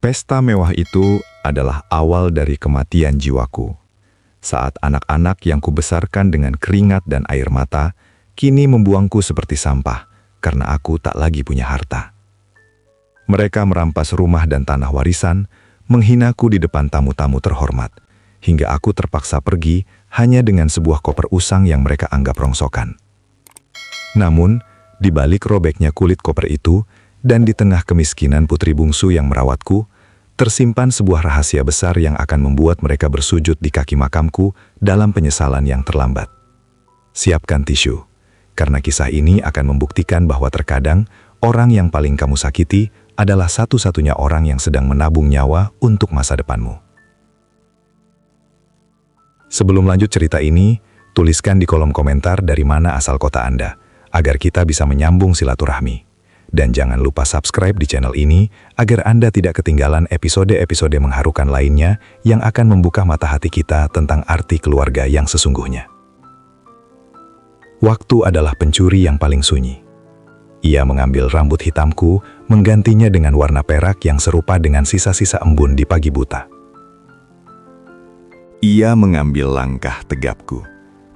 Pesta mewah itu adalah awal dari kematian jiwaku. Saat anak-anak yang kubesarkan dengan keringat dan air mata, kini membuangku seperti sampah karena aku tak lagi punya harta. Mereka merampas rumah dan tanah warisan, menghinaku di depan tamu-tamu terhormat, hingga aku terpaksa pergi hanya dengan sebuah koper usang yang mereka anggap rongsokan. Namun, di balik robeknya kulit koper itu, dan di tengah kemiskinan putri bungsu yang merawatku, tersimpan sebuah rahasia besar yang akan membuat mereka bersujud di kaki makamku dalam penyesalan yang terlambat. Siapkan tisu, karena kisah ini akan membuktikan bahwa terkadang orang yang paling kamu sakiti adalah satu-satunya orang yang sedang menabung nyawa untuk masa depanmu. Sebelum lanjut cerita ini, tuliskan di kolom komentar dari mana asal kota Anda, agar kita bisa menyambung silaturahmi. Dan jangan lupa subscribe di channel ini agar Anda tidak ketinggalan episode-episode mengharukan lainnya yang akan membuka mata hati kita tentang arti keluarga yang sesungguhnya. Waktu adalah pencuri yang paling sunyi. Ia mengambil rambut hitamku, menggantinya dengan warna perak yang serupa dengan sisa-sisa embun di pagi buta. Ia mengambil langkah tegapku,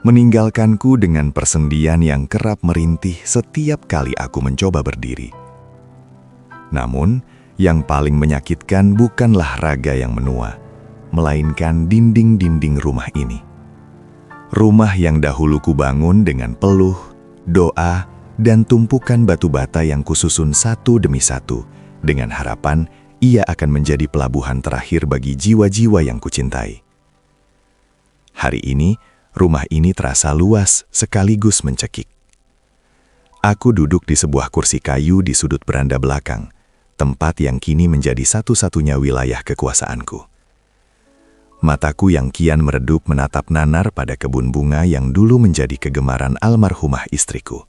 meninggalkanku dengan persendian yang kerap merintih setiap kali aku mencoba berdiri. Namun, yang paling menyakitkan bukanlah raga yang menua, melainkan dinding-dinding rumah ini. Rumah yang dahulu kubangun dengan peluh, doa, dan tumpukan batu bata yang kususun satu demi satu, dengan harapan ia akan menjadi pelabuhan terakhir bagi jiwa-jiwa yang kucintai. Hari ini, rumah ini terasa luas sekaligus mencekik. Aku duduk di sebuah kursi kayu di sudut beranda belakang, tempat yang kini menjadi satu-satunya wilayah kekuasaanku. Mataku yang kian meredup menatap nanar pada kebun bunga yang dulu menjadi kegemaran almarhumah istriku.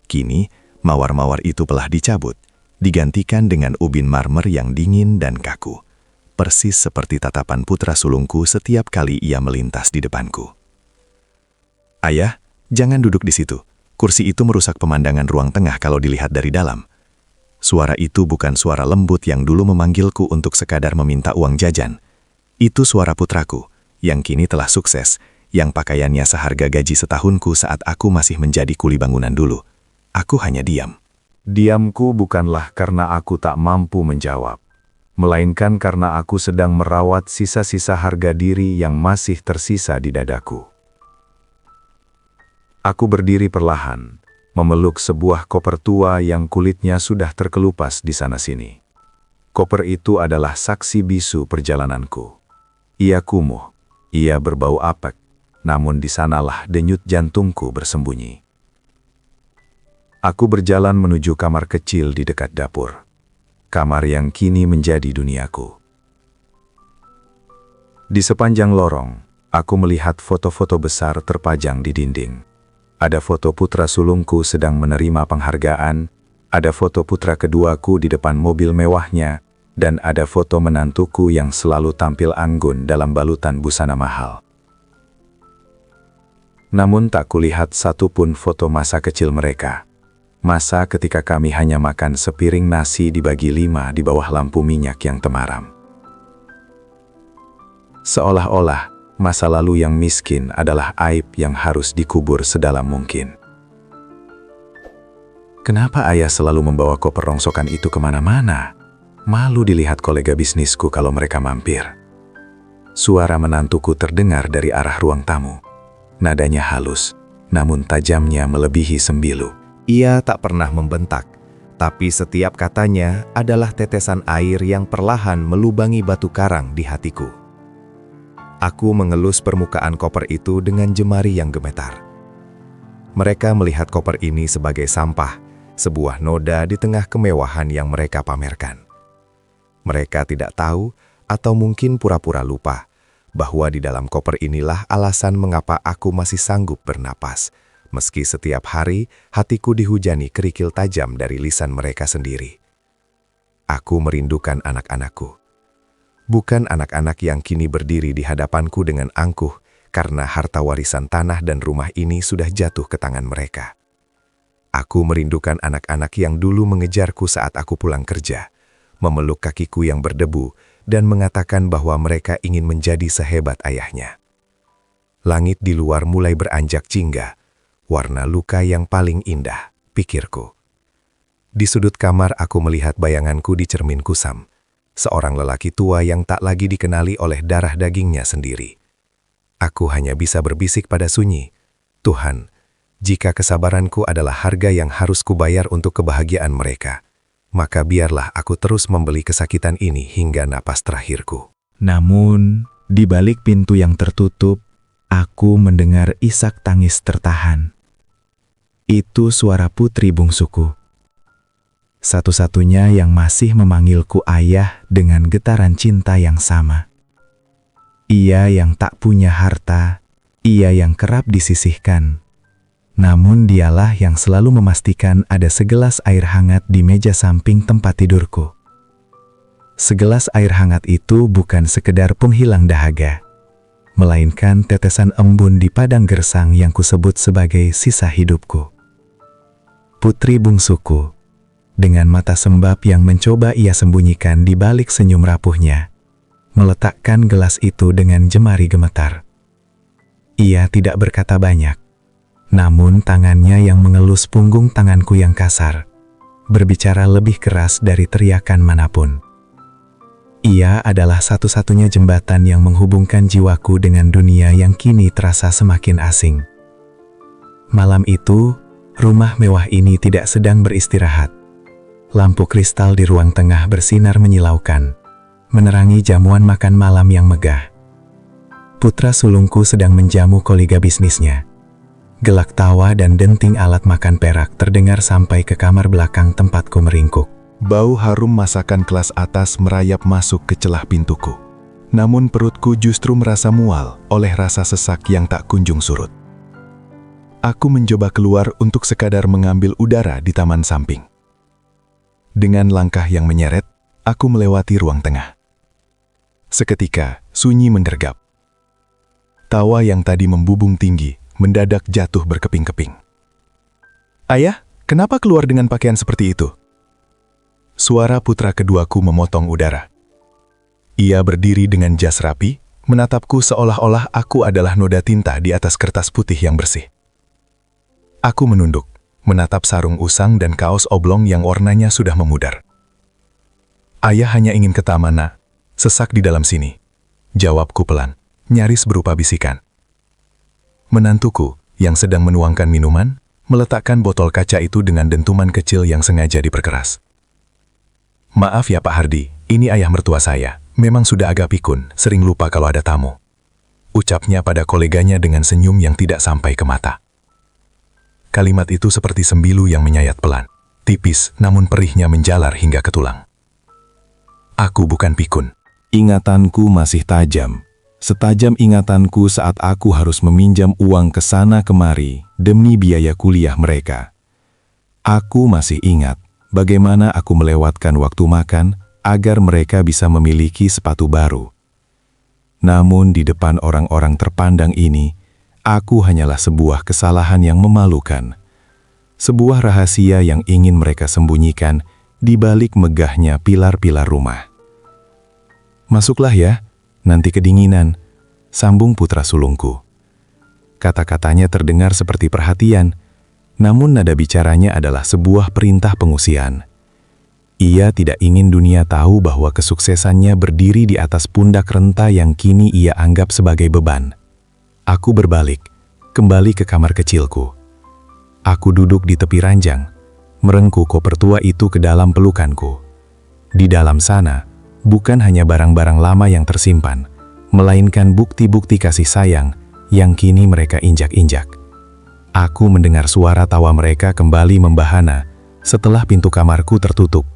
Kini, mawar-mawar itu telah dicabut, digantikan dengan ubin marmer yang dingin dan kaku. Persis seperti tatapan putra sulungku setiap kali ia melintas di depanku. Ayah, jangan duduk di situ. Kursi itu merusak pemandangan ruang tengah kalau dilihat dari dalam. Suara itu bukan suara lembut yang dulu memanggilku untuk sekadar meminta uang jajan. Itu suara putraku, yang kini telah sukses, yang pakaiannya seharga gaji setahunku saat aku masih menjadi kuli bangunan dulu. Aku hanya diam. Diamku bukanlah karena aku tak mampu menjawab, melainkan karena aku sedang merawat sisa-sisa harga diri yang masih tersisa di dadaku. Aku berdiri perlahan, memeluk sebuah koper tua yang kulitnya sudah terkelupas di sana-sini. Koper itu adalah saksi bisu perjalananku. Ia kumuh, ia berbau apek, namun di sanalah denyut jantungku bersembunyi. Aku berjalan menuju kamar kecil di dekat dapur. Kamar yang kini menjadi duniaku. Di sepanjang lorong, aku melihat foto-foto besar terpajang di dinding. Ada foto putra sulungku sedang menerima penghargaan, ada foto putra keduaku di depan mobil mewahnya, dan ada foto menantuku yang selalu tampil anggun dalam balutan busana mahal. Namun tak kulihat satupun foto masa kecil mereka. Masa ketika kami hanya makan sepiring nasi dibagi 5 di bawah lampu minyak yang temaram. Seolah-olah masa lalu yang miskin adalah aib yang harus dikubur sedalam mungkin. Kenapa ayah selalu membawa koper rongsokan itu kemana-mana? Malu dilihat kolega bisnisku kalau mereka mampir. Suara menantuku terdengar dari arah ruang tamu. Nadanya halus, namun tajamnya melebihi sembilu. Ia tak pernah membentak, tapi setiap katanya adalah tetesan air yang perlahan melubangi batu karang di hatiku. Aku mengelus permukaan koper itu dengan jemari yang gemetar. Mereka melihat koper ini sebagai sampah, sebuah noda di tengah kemewahan yang mereka pamerkan. Mereka tidak tahu, atau mungkin pura-pura lupa, bahwa di dalam koper inilah alasan mengapa aku masih sanggup bernapas, meski setiap hari hatiku dihujani kerikil tajam dari lisan mereka sendiri. Aku merindukan anak-anakku. Bukan anak-anak yang kini berdiri di hadapanku dengan angkuh karena harta warisan tanah dan rumah ini sudah jatuh ke tangan mereka. Aku merindukan anak-anak yang dulu mengejarku saat aku pulang kerja, memeluk kakiku yang berdebu, dan mengatakan bahwa mereka ingin menjadi sehebat ayahnya. Langit di luar mulai beranjak jingga, warna luka yang paling indah, pikirku. Di sudut kamar aku melihat bayanganku di cermin kusam, seorang lelaki tua yang tak lagi dikenali oleh darah dagingnya sendiri. Aku hanya bisa berbisik pada sunyi, Tuhan, jika kesabaranku adalah harga yang harus kubayar untuk kebahagiaan mereka, maka biarlah aku terus membeli kesakitan ini hingga napas terakhirku. Namun, di balik pintu yang tertutup, aku mendengar isak tangis tertahan. Itu suara putri bungsuku. Satu-satunya yang masih memanggilku ayah dengan getaran cinta yang sama. Ia yang tak punya harta, ia yang kerap disisihkan. Namun dialah yang selalu memastikan ada segelas air hangat di meja samping tempat tidurku. Segelas air hangat itu bukan sekedar penghilang dahaga, melainkan tetesan embun di padang gersang yang kusebut sebagai sisa hidupku. Putri bungsuku, dengan mata sembab yang mencoba ia sembunyikan di balik senyum rapuhnya, meletakkan gelas itu dengan jemari gemetar. Ia tidak berkata banyak, namun tangannya yang mengelus punggung tanganku yang kasar, berbicara lebih keras dari teriakan manapun. Ia adalah satu-satunya jembatan yang menghubungkan jiwaku dengan dunia yang kini terasa semakin asing. Malam itu, rumah mewah ini tidak sedang beristirahat. Lampu kristal di ruang tengah bersinar menyilaukan, menerangi jamuan makan malam yang megah. Putra sulungku sedang menjamu kolega bisnisnya. Gelak tawa dan denting alat makan perak terdengar sampai ke kamar belakang tempatku meringkuk. Bau harum masakan kelas atas merayap masuk ke celah pintuku. Namun perutku justru merasa mual oleh rasa sesak yang tak kunjung surut. Aku mencoba keluar untuk sekadar mengambil udara di taman samping. Dengan langkah yang menyeret, aku melewati ruang tengah. Seketika, sunyi menggergap. Tawa yang tadi membubung tinggi mendadak jatuh berkeping-keping. "Ayah, kenapa keluar dengan pakaian seperti itu?" Suara putra keduaku memotong udara. Ia berdiri dengan jas rapi, menatapku seolah-olah aku adalah noda tinta di atas kertas putih yang bersih. Aku menunduk, menatap sarung usang dan kaos oblong yang warnanya sudah memudar. "Ayah hanya ingin ke taman, Nak. Sesak di dalam sini," jawabku pelan, nyaris berupa bisikan. Menantuku, yang sedang menuangkan minuman, meletakkan botol kaca itu dengan dentuman kecil yang sengaja diperkeras. "Maaf ya Pak Hardi, ini ayah mertua saya. Memang sudah agak pikun, sering lupa kalau ada tamu," ucapnya pada koleganya dengan senyum yang tidak sampai ke mata. Kalimat itu seperti sembilu yang menyayat pelan, tipis namun perihnya menjalar hingga ke tulang. Aku bukan pikun. Ingatanku masih tajam. Setajam ingatanku saat aku harus meminjam uang ke sana kemari demi biaya kuliah mereka. Aku masih ingat bagaimana aku melewatkan waktu makan agar mereka bisa memiliki sepatu baru. Namun di depan orang-orang terpandang ini, aku hanyalah sebuah kesalahan yang memalukan. Sebuah rahasia yang ingin mereka sembunyikan di balik megahnya pilar-pilar rumah. "Masuklah ya, nanti kedinginan," sambung putra sulungku. Kata-katanya terdengar seperti perhatian, namun nada bicaranya adalah sebuah perintah pengusian. Ia tidak ingin dunia tahu bahwa kesuksesannya berdiri di atas pundak renta yang kini ia anggap sebagai beban. Aku berbalik, kembali ke kamar kecilku. Aku duduk di tepi ranjang, merengkuh koper tua itu ke dalam pelukanku. Di dalam sana, bukan hanya barang-barang lama yang tersimpan, melainkan bukti-bukti kasih sayang yang kini mereka injak-injak. Aku mendengar suara tawa mereka kembali membahana setelah pintu kamarku tertutup.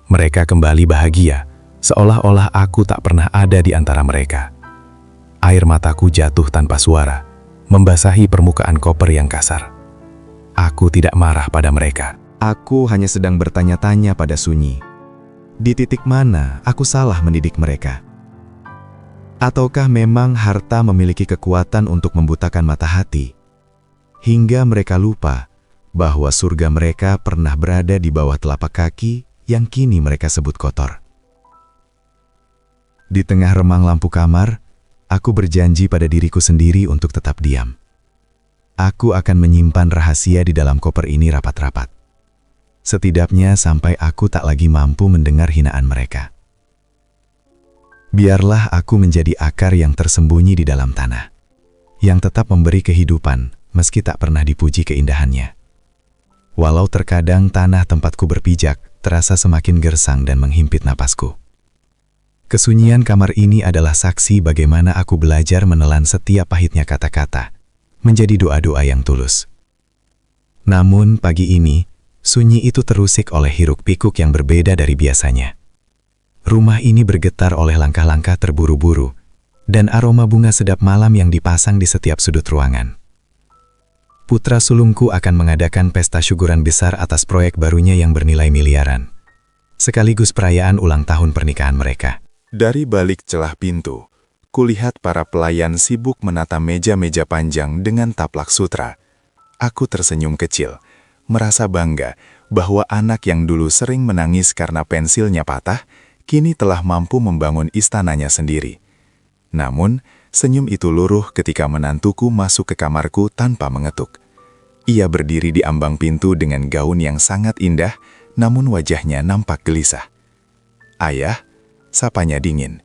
Mereka kembali bahagia, seolah-olah aku tak pernah ada di antara mereka. Air mataku jatuh tanpa suara, membasahi permukaan koper yang kasar. Aku tidak marah pada mereka. Aku hanya sedang bertanya-tanya pada sunyi. Di titik mana aku salah mendidik mereka? Ataukah memang harta memiliki kekuatan untuk membutakan mata hati, hingga mereka lupa bahwa surga mereka pernah berada di bawah telapak kaki yang kini mereka sebut kotor. Di tengah remang lampu kamar, aku berjanji pada diriku sendiri untuk tetap diam. Aku akan menyimpan rahasia di dalam koper ini rapat-rapat. Setidaknya sampai aku tak lagi mampu mendengar hinaan mereka. Biarlah aku menjadi akar yang tersembunyi di dalam tanah, yang tetap memberi kehidupan meski tak pernah dipuji keindahannya. Walau terkadang tanah tempatku berpijak terasa semakin gersang dan menghimpit napasku. Kesunyian kamar ini adalah saksi bagaimana aku belajar menelan setiap pahitnya kata-kata, menjadi doa-doa yang tulus. Namun pagi ini, sunyi itu terusik oleh hiruk-pikuk yang berbeda dari biasanya. Rumah ini bergetar oleh langkah-langkah terburu-buru, dan aroma bunga sedap malam yang dipasang di setiap sudut ruangan. Putra sulungku akan mengadakan pesta syukuran besar atas proyek barunya yang bernilai miliaran, sekaligus perayaan ulang tahun pernikahan mereka. Dari balik celah pintu, kulihat para pelayan sibuk menata meja-meja panjang dengan taplak sutra. Aku tersenyum kecil, merasa bangga bahwa anak yang dulu sering menangis karena pensilnya patah, kini telah mampu membangun istananya sendiri. Namun, senyum itu luruh ketika menantuku masuk ke kamarku tanpa mengetuk. Ia berdiri di ambang pintu dengan gaun yang sangat indah, namun wajahnya nampak gelisah. "Ayah," sapanya dingin.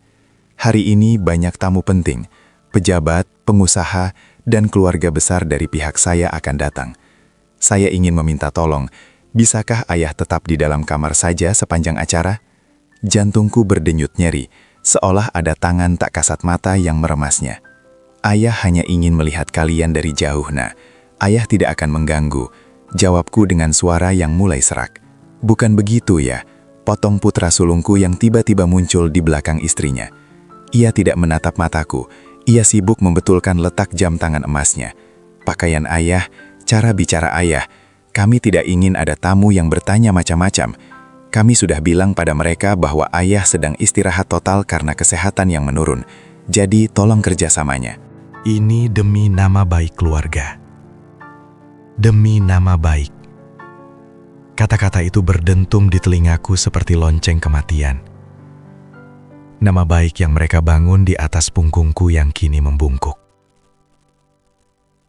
"Hari ini banyak tamu penting, pejabat, pengusaha, dan keluarga besar dari pihak saya akan datang. Saya ingin meminta tolong, bisakah ayah tetap di dalam kamar saja sepanjang acara?" Jantungku berdenyut nyeri, seolah ada tangan tak kasat mata yang meremasnya. "Ayah hanya ingin melihat kalian dari jauh, Nak. Ayah tidak akan mengganggu," jawabku dengan suara yang mulai serak. "Bukan begitu ya?" potong putra sulungku yang tiba-tiba muncul di belakang istrinya. Ia tidak menatap mataku, ia sibuk membetulkan letak jam tangan emasnya. Pakaian ayah, cara bicara ayah, kami tidak ingin ada tamu yang bertanya macam-macam. Kami sudah bilang pada mereka bahwa ayah sedang istirahat total karena kesehatan yang menurun, jadi tolong kerjasamanya. Ini demi nama baik keluarga. Demi nama baik. Kata-kata itu berdentum di telingaku seperti lonceng kematian. Nama baik yang mereka bangun di atas punggungku yang kini membungkuk.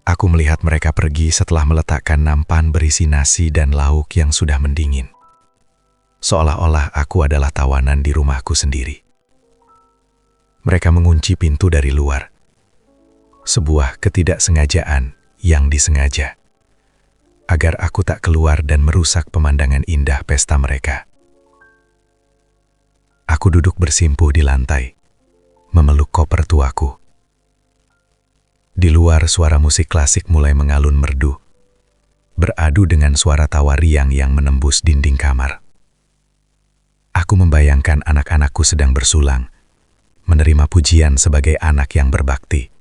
Aku melihat mereka pergi setelah meletakkan nampan berisi nasi dan lauk yang sudah mendingin. Seolah-olah aku adalah tawanan di rumahku sendiri. Mereka mengunci pintu dari luar. Sebuah ketidaksengajaan yang disengaja, agar aku tak keluar dan merusak pemandangan indah pesta mereka. Aku duduk bersimpuh di lantai, memeluk koper tuaku. Di luar suara musik klasik mulai mengalun merdu, beradu dengan suara tawa riang yang menembus dinding kamar. Aku membayangkan anak-anakku sedang bersulang, menerima pujian sebagai anak yang berbakti,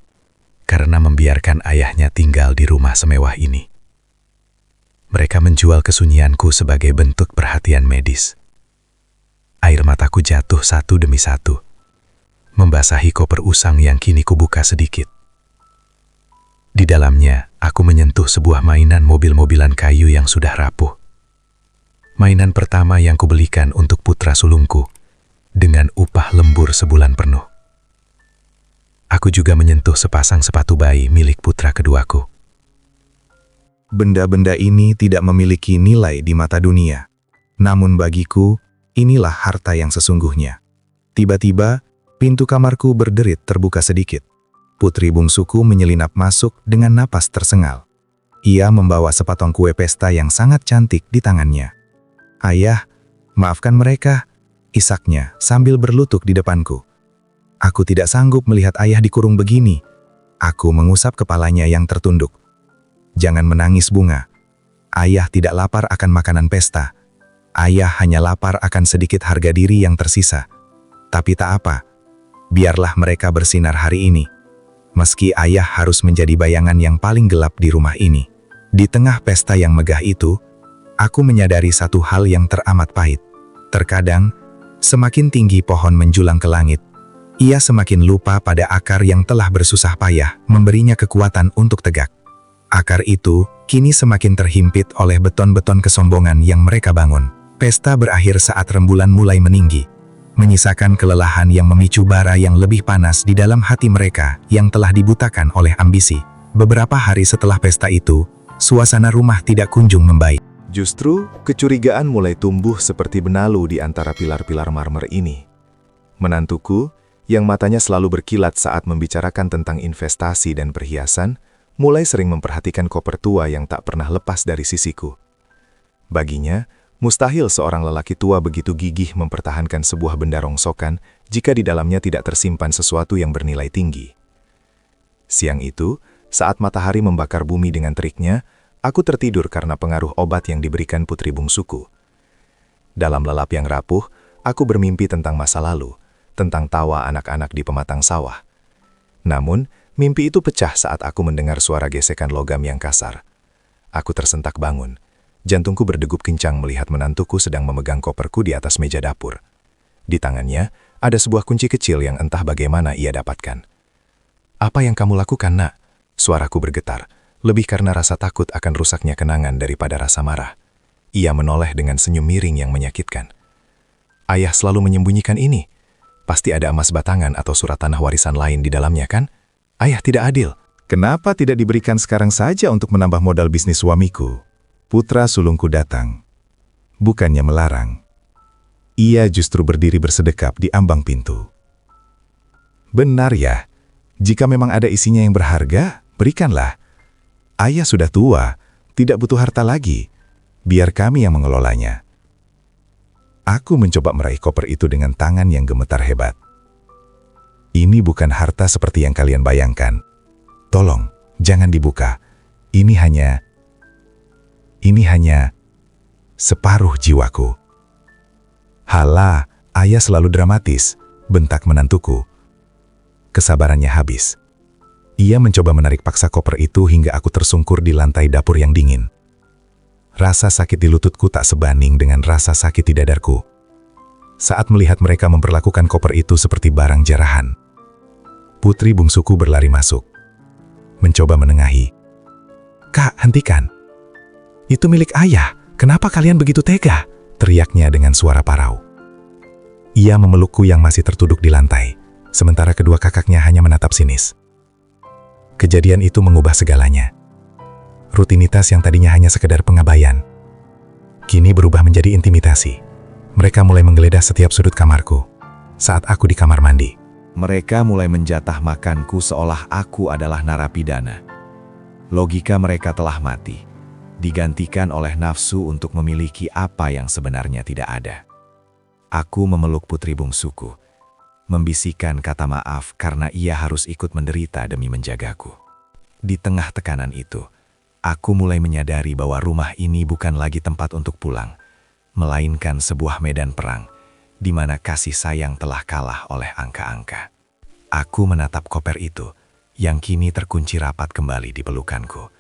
karena membiarkan ayahnya tinggal di rumah semewah ini. Mereka menjual kesunyianku sebagai bentuk perhatian medis. Air mataku jatuh satu demi satu, membasahi koper usang yang kini kubuka sedikit. Di dalamnya, aku menyentuh sebuah mainan mobil-mobilan kayu yang sudah rapuh. Mainan pertama yang kubelikan untuk putra sulungku, dengan upah lembur sebulan penuh. Aku juga menyentuh sepasang sepatu bayi milik putra keduaku. Benda-benda ini tidak memiliki nilai di mata dunia. Namun bagiku, inilah harta yang sesungguhnya. Tiba-tiba, pintu kamarku berderit terbuka sedikit. Putri bungsuku menyelinap masuk dengan napas tersengal. Ia membawa sepotong kue pesta yang sangat cantik di tangannya. "Ayah, maafkan mereka," isaknya sambil berlutut di depanku. Aku tidak sanggup melihat ayah dikurung begini. Aku mengusap kepalanya yang tertunduk. "Jangan menangis, Bunga. Ayah tidak lapar akan makanan pesta. Ayah hanya lapar akan sedikit harga diri yang tersisa. Tapi tak apa, biarlah mereka bersinar hari ini. Meski ayah harus menjadi bayangan yang paling gelap di rumah ini." Di tengah pesta yang megah itu, aku menyadari satu hal yang teramat pahit. Terkadang, semakin tinggi pohon menjulang ke langit, ia semakin lupa pada akar yang telah bersusah payah memberinya kekuatan untuk tegak. Akar itu kini semakin terhimpit oleh beton-beton kesombongan yang mereka bangun. Pesta berakhir saat rembulan mulai meninggi, menyisakan kelelahan yang memicu bara yang lebih panas di dalam hati mereka yang telah dibutakan oleh ambisi. Beberapa hari setelah pesta itu, suasana rumah tidak kunjung membaik. Justru, kecurigaan mulai tumbuh seperti benalu di antara pilar-pilar marmer ini. Menantuku, yang matanya selalu berkilat saat membicarakan tentang investasi dan perhiasan, mulai sering memperhatikan koper tua yang tak pernah lepas dari sisiku. Baginya, mustahil seorang lelaki tua begitu gigih mempertahankan sebuah benda rongsokan jika di dalamnya tidak tersimpan sesuatu yang bernilai tinggi. Siang itu, saat matahari membakar bumi dengan teriknya, aku tertidur karena pengaruh obat yang diberikan putri bungsuku. Dalam lelap yang rapuh, aku bermimpi tentang masa lalu, tentang tawa anak-anak di pematang sawah. Namun, mimpi itu pecah saat aku mendengar suara gesekan logam yang kasar. Aku tersentak bangun. Jantungku berdegup kencang melihat menantuku sedang memegang koperku di atas meja dapur. Di tangannya, ada sebuah kunci kecil yang entah bagaimana ia dapatkan. "Apa yang kamu lakukan, Nak?" Suaraku bergetar. Lebih karena rasa takut akan rusaknya kenangan daripada rasa marah. Ia menoleh dengan senyum miring yang menyakitkan. "Ayah selalu menyembunyikan ini. Pasti ada emas batangan atau surat tanah warisan lain di dalamnya, kan? Ayah tidak adil." Kenapa tidak diberikan sekarang saja untuk menambah modal bisnis suamiku? Putra sulungku datang. Bukannya melarang. Ia justru berdiri bersedekap di ambang pintu. "Benar ya, jika memang ada isinya yang berharga, berikanlah. Ayah sudah tua, tidak butuh harta lagi. Biar kami yang mengelolanya." Aku mencoba meraih koper itu dengan tangan yang gemetar hebat. "Ini bukan harta seperti yang kalian bayangkan. Tolong, jangan dibuka. Ini hanya separuh jiwaku." "Halah, ayah selalu dramatis," bentak menantuku. Kesabarannya habis. Ia mencoba menarik paksa koper itu hingga aku tersungkur di lantai dapur yang dingin. Rasa sakit di lututku tak sebanding dengan rasa sakit di dadarku. Saat melihat mereka memperlakukan koper itu seperti barang jarahan. Putri bungsuku berlari masuk. Mencoba menengahi. "Kak, hentikan. Itu milik ayah. Kenapa kalian begitu tega?" teriaknya dengan suara parau. Ia memelukku yang masih tertuduk di lantai, sementara kedua kakaknya hanya menatap sinis. Kejadian itu mengubah segalanya. Rutinitas yang tadinya hanya sekedar pengabaian, kini berubah menjadi intimidasi. Mereka mulai menggeledah setiap sudut kamarku. Saat aku di kamar mandi, Mereka mulai menjatah makanku seolah aku adalah narapidana. Logika mereka telah mati, digantikan oleh nafsu untuk memiliki apa yang sebenarnya tidak ada. Aku memeluk putri bungsuku, membisikkan kata maaf karena ia harus ikut menderita demi menjagaku. Di tengah tekanan itu, aku mulai menyadari bahwa rumah ini bukan lagi tempat untuk pulang, melainkan sebuah medan perang, di mana kasih sayang telah kalah oleh angka-angka. Aku menatap koper itu, yang kini terkunci rapat kembali di pelukanku,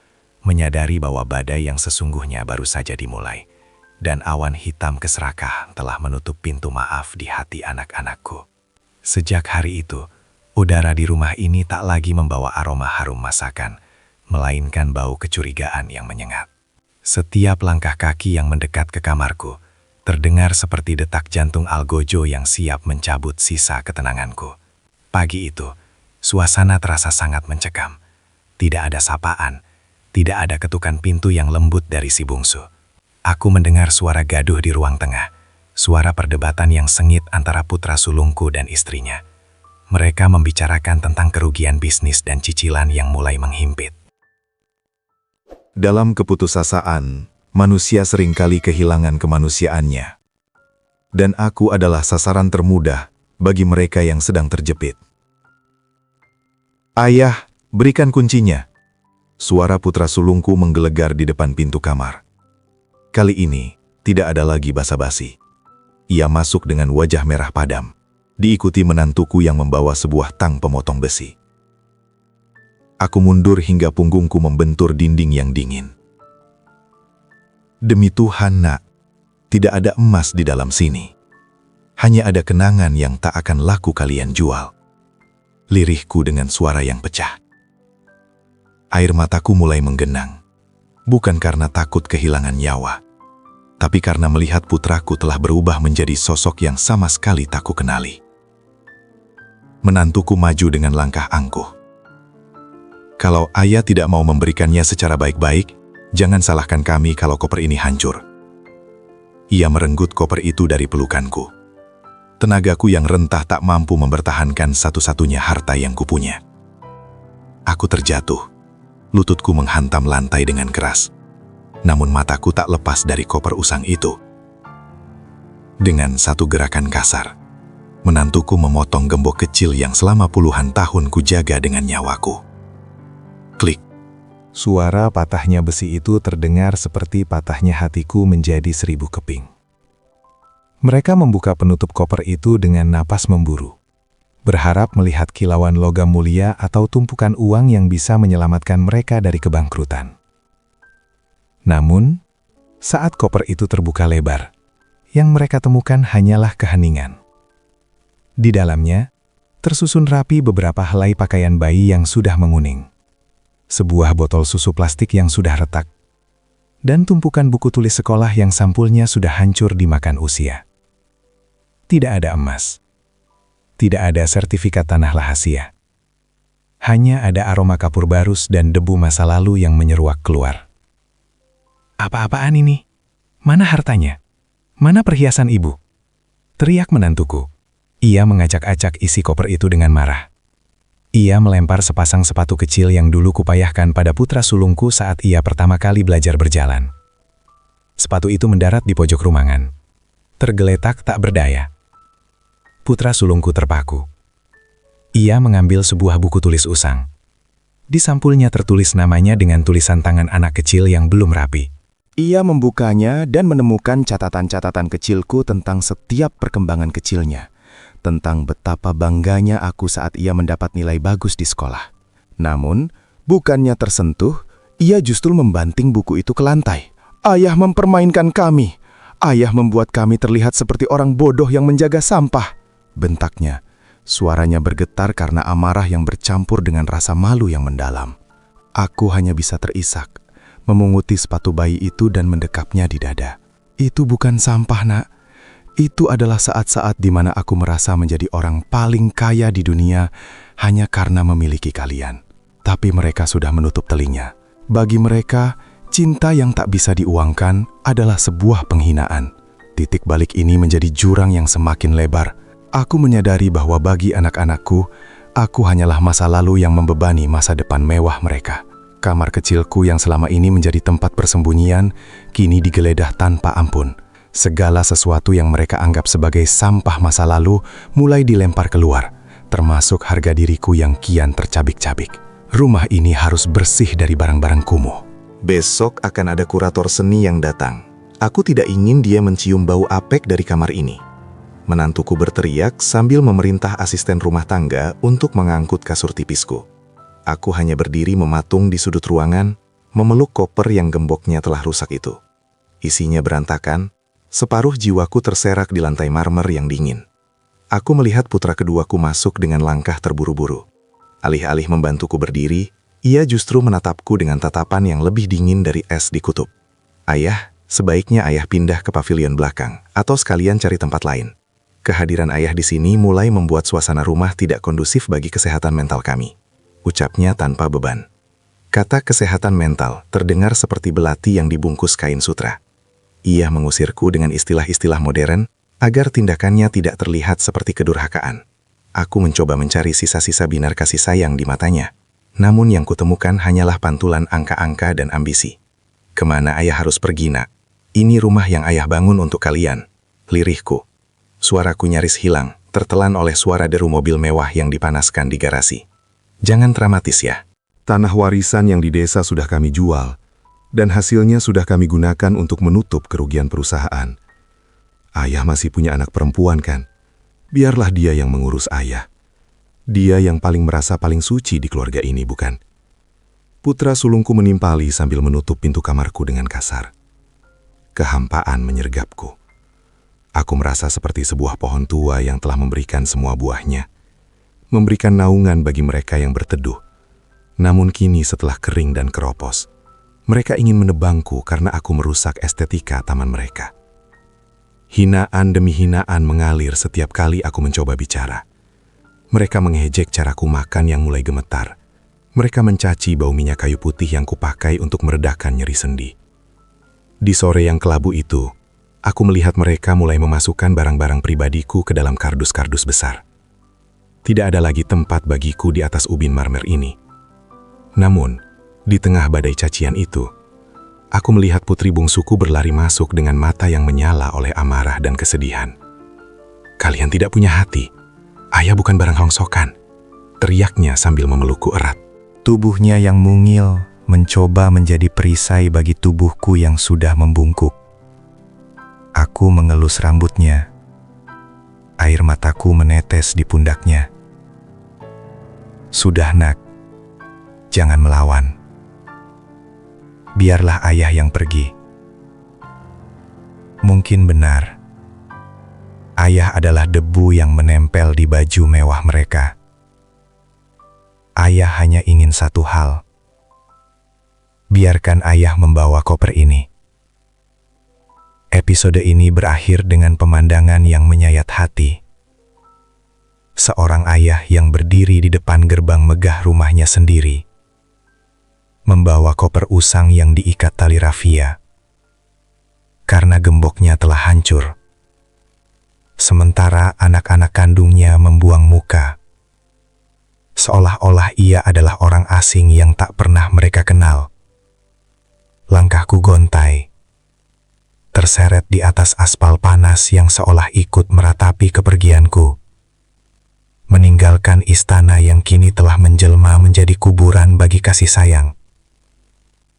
menyadari bahwa badai yang sesungguhnya baru saja dimulai, dan awan hitam keserakahan telah menutup pintu maaf di hati anak-anakku. Sejak hari itu, udara di rumah ini tak lagi membawa aroma harum masakan, melainkan bau kecurigaan yang menyengat. Setiap langkah kaki yang mendekat ke kamarku, terdengar seperti detak jantung algojo yang siap mencabut sisa ketenanganku. Pagi itu, suasana terasa sangat mencekam. Tidak ada sapaan, tidak ada ketukan pintu yang lembut dari si bungsu. Aku mendengar suara gaduh di ruang tengah, suara perdebatan yang sengit antara putra sulungku dan istrinya. Mereka membicarakan tentang kerugian bisnis dan cicilan yang mulai menghimpit. Dalam keputusasaan, manusia seringkali kehilangan kemanusiaannya. Dan aku adalah sasaran termudah bagi mereka yang sedang terjepit. "Ayah, berikan kuncinya." Suara putra sulungku menggelegar di depan pintu kamar. Kali ini, tidak ada lagi basa-basi. Ia masuk dengan wajah merah padam, diikuti menantuku yang membawa sebuah tang pemotong besi. Aku mundur hingga punggungku membentur dinding yang dingin. "Demi Tuhan, Nak, tidak ada emas di dalam sini. Hanya ada kenangan yang tak akan laku kalian jual." Lirihku dengan suara yang pecah. Air mataku mulai menggenang, bukan karena takut kehilangan nyawa, tapi karena melihat putraku telah berubah menjadi sosok yang sama sekali tak kukenali. Menantuku maju dengan langkah angkuh. Kalau ayah tidak mau memberikannya secara baik-baik, jangan salahkan kami kalau koper ini hancur. Ia merenggut koper itu dari pelukanku. Tenagaku yang rentah tak mampu mempertahankan satu-satunya harta yang kupunya. Aku terjatuh. Lututku menghantam lantai dengan keras. Namun mataku tak lepas dari koper usang itu. Dengan satu gerakan kasar, menantuku memotong gembok kecil yang selama puluhan tahun kujaga dengan nyawaku. Klik. Suara patahnya besi itu terdengar seperti patahnya hatiku menjadi 1000 keping. Mereka membuka penutup koper itu dengan napas memburu, berharap melihat kilauan logam mulia atau tumpukan uang yang bisa menyelamatkan mereka dari kebangkrutan. Namun, saat koper itu terbuka lebar, yang mereka temukan hanyalah keheningan. Di dalamnya, tersusun rapi beberapa helai pakaian bayi yang sudah menguning, sebuah botol susu plastik yang sudah retak, dan tumpukan buku tulis sekolah yang sampulnya sudah hancur dimakan usia. Tidak ada emas. Tidak ada sertifikat tanah rahasia. Hanya ada aroma kapur barus dan debu masa lalu yang menyeruak keluar. Apa-apaan ini? Mana hartanya? Mana perhiasan ibu? Teriak menantuku. Ia mengacak-acak isi koper itu dengan marah. Ia melempar sepasang sepatu kecil yang dulu kupayahkan pada putra sulungku saat ia pertama kali belajar berjalan. Sepatu itu mendarat di pojok ruangan. Tergeletak tak berdaya. Putra sulungku terpaku. Ia mengambil sebuah buku tulis usang. Di sampulnya tertulis namanya dengan tulisan tangan anak kecil yang belum rapi. Ia membukanya dan menemukan catatan-catatan kecilku tentang setiap perkembangan kecilnya. Tentang betapa bangganya aku saat ia mendapat nilai bagus di sekolah. Namun, bukannya tersentuh, ia justru membanting buku itu ke lantai. Ayah mempermainkan kami. Ayah membuat kami terlihat seperti orang bodoh yang menjaga sampah. Bentaknya, suaranya bergetar karena amarah yang bercampur dengan rasa malu yang mendalam. Aku hanya bisa terisak, memunguti sepatu bayi itu dan mendekapnya di dada. Itu bukan sampah, Nak. Itu adalah saat-saat di mana aku merasa menjadi orang paling kaya di dunia hanya karena memiliki kalian. Tapi mereka sudah menutup telinga. Bagi mereka, cinta yang tak bisa diuangkan adalah sebuah penghinaan. Titik balik ini menjadi jurang yang semakin lebar. Aku menyadari bahwa bagi anak-anakku, aku hanyalah masa lalu yang membebani masa depan mewah mereka. Kamar kecilku yang selama ini menjadi tempat persembunyian, kini digeledah tanpa ampun. Segala sesuatu yang mereka anggap sebagai sampah masa lalu mulai dilempar keluar, termasuk harga diriku yang kian tercabik-cabik. Rumah ini harus bersih dari barang-barang kumuh. Besok akan ada kurator seni yang datang. Aku tidak ingin dia mencium bau apek dari kamar ini. Menantuku berteriak sambil memerintah asisten rumah tangga untuk mengangkut kasur tipisku. Aku hanya berdiri mematung di sudut ruangan, memeluk koper yang gemboknya telah rusak itu. Isinya berantakan, separuh jiwaku terserak di lantai marmer yang dingin. Aku melihat putra keduaku masuk dengan langkah terburu-buru. Alih-alih membantuku berdiri, ia justru menatapku dengan tatapan yang lebih dingin dari es di kutub. Ayah, sebaiknya ayah pindah ke pavilion belakang, atau sekalian cari tempat lain. Kehadiran ayah di sini mulai membuat suasana rumah tidak kondusif bagi kesehatan mental kami. Ucapnya tanpa beban. Kata kesehatan mental terdengar seperti belati yang dibungkus kain sutra. Ia mengusirku dengan istilah-istilah modern agar tindakannya tidak terlihat seperti kedurhakaan. Aku mencoba mencari sisa-sisa binar kasih sayang di matanya. Namun yang kutemukan hanyalah pantulan angka-angka dan ambisi. Kemana ayah harus pergi, Nak? Ini rumah yang ayah bangun untuk kalian. Lirihku. Suaraku nyaris hilang, tertelan oleh suara deru mobil mewah yang dipanaskan di garasi. Jangan dramatis ya. Tanah warisan yang di desa sudah kami jual, dan hasilnya sudah kami gunakan untuk menutup kerugian perusahaan. Ayah masih punya anak perempuan kan? Biarlah dia yang mengurus ayah. Dia yang paling merasa paling suci di keluarga ini, bukan? Putra sulungku menimpali sambil menutup pintu kamarku dengan kasar. Kehampaan menyergapku. Aku merasa seperti sebuah pohon tua yang telah memberikan semua buahnya. Memberikan naungan bagi mereka yang berteduh. Namun kini setelah kering dan keropos, Mereka ingin menebangku karena aku merusak estetika taman mereka. Hinaan demi hinaan mengalir setiap kali aku mencoba bicara. Mereka mengejek caraku makan yang mulai gemetar. Mereka mencaci bau minyak kayu putih yang kupakai untuk meredakan nyeri sendi. Di sore yang kelabu itu, aku melihat mereka mulai memasukkan barang-barang pribadiku ke dalam kardus-kardus besar. Tidak ada lagi tempat bagiku di atas ubin marmer ini. Namun, di tengah badai cacian itu, aku melihat putri bungsuku berlari masuk dengan mata yang menyala oleh amarah dan kesedihan. "Kalian tidak punya hati. Ayah bukan barang rongsokan," teriaknya sambil memelukku erat. Tubuhnya yang mungil mencoba menjadi perisai bagi tubuhku yang sudah membungkuk. Aku mengelus rambutnya. Air mataku menetes di pundaknya. "Sudah, Nak. Jangan melawan. Biarlah ayah yang pergi." Mungkin benar. Ayah adalah debu yang menempel di baju mewah mereka. Ayah hanya ingin satu hal. Biarkan ayah membawa koper ini. Episode ini berakhir dengan pemandangan yang menyayat hati. Seorang ayah yang berdiri di depan gerbang megah rumahnya sendiri, membawa koper usang yang diikat tali rafia, karena gemboknya telah hancur. Sementara anak-anak kandungnya membuang muka, seolah-olah ia adalah orang asing yang tak pernah mereka kenal. Langkahku gontai, terseret di atas aspal panas yang seolah ikut meratapi kepergianku, meninggalkan istana yang kini telah menjelma menjadi kuburan bagi kasih sayang.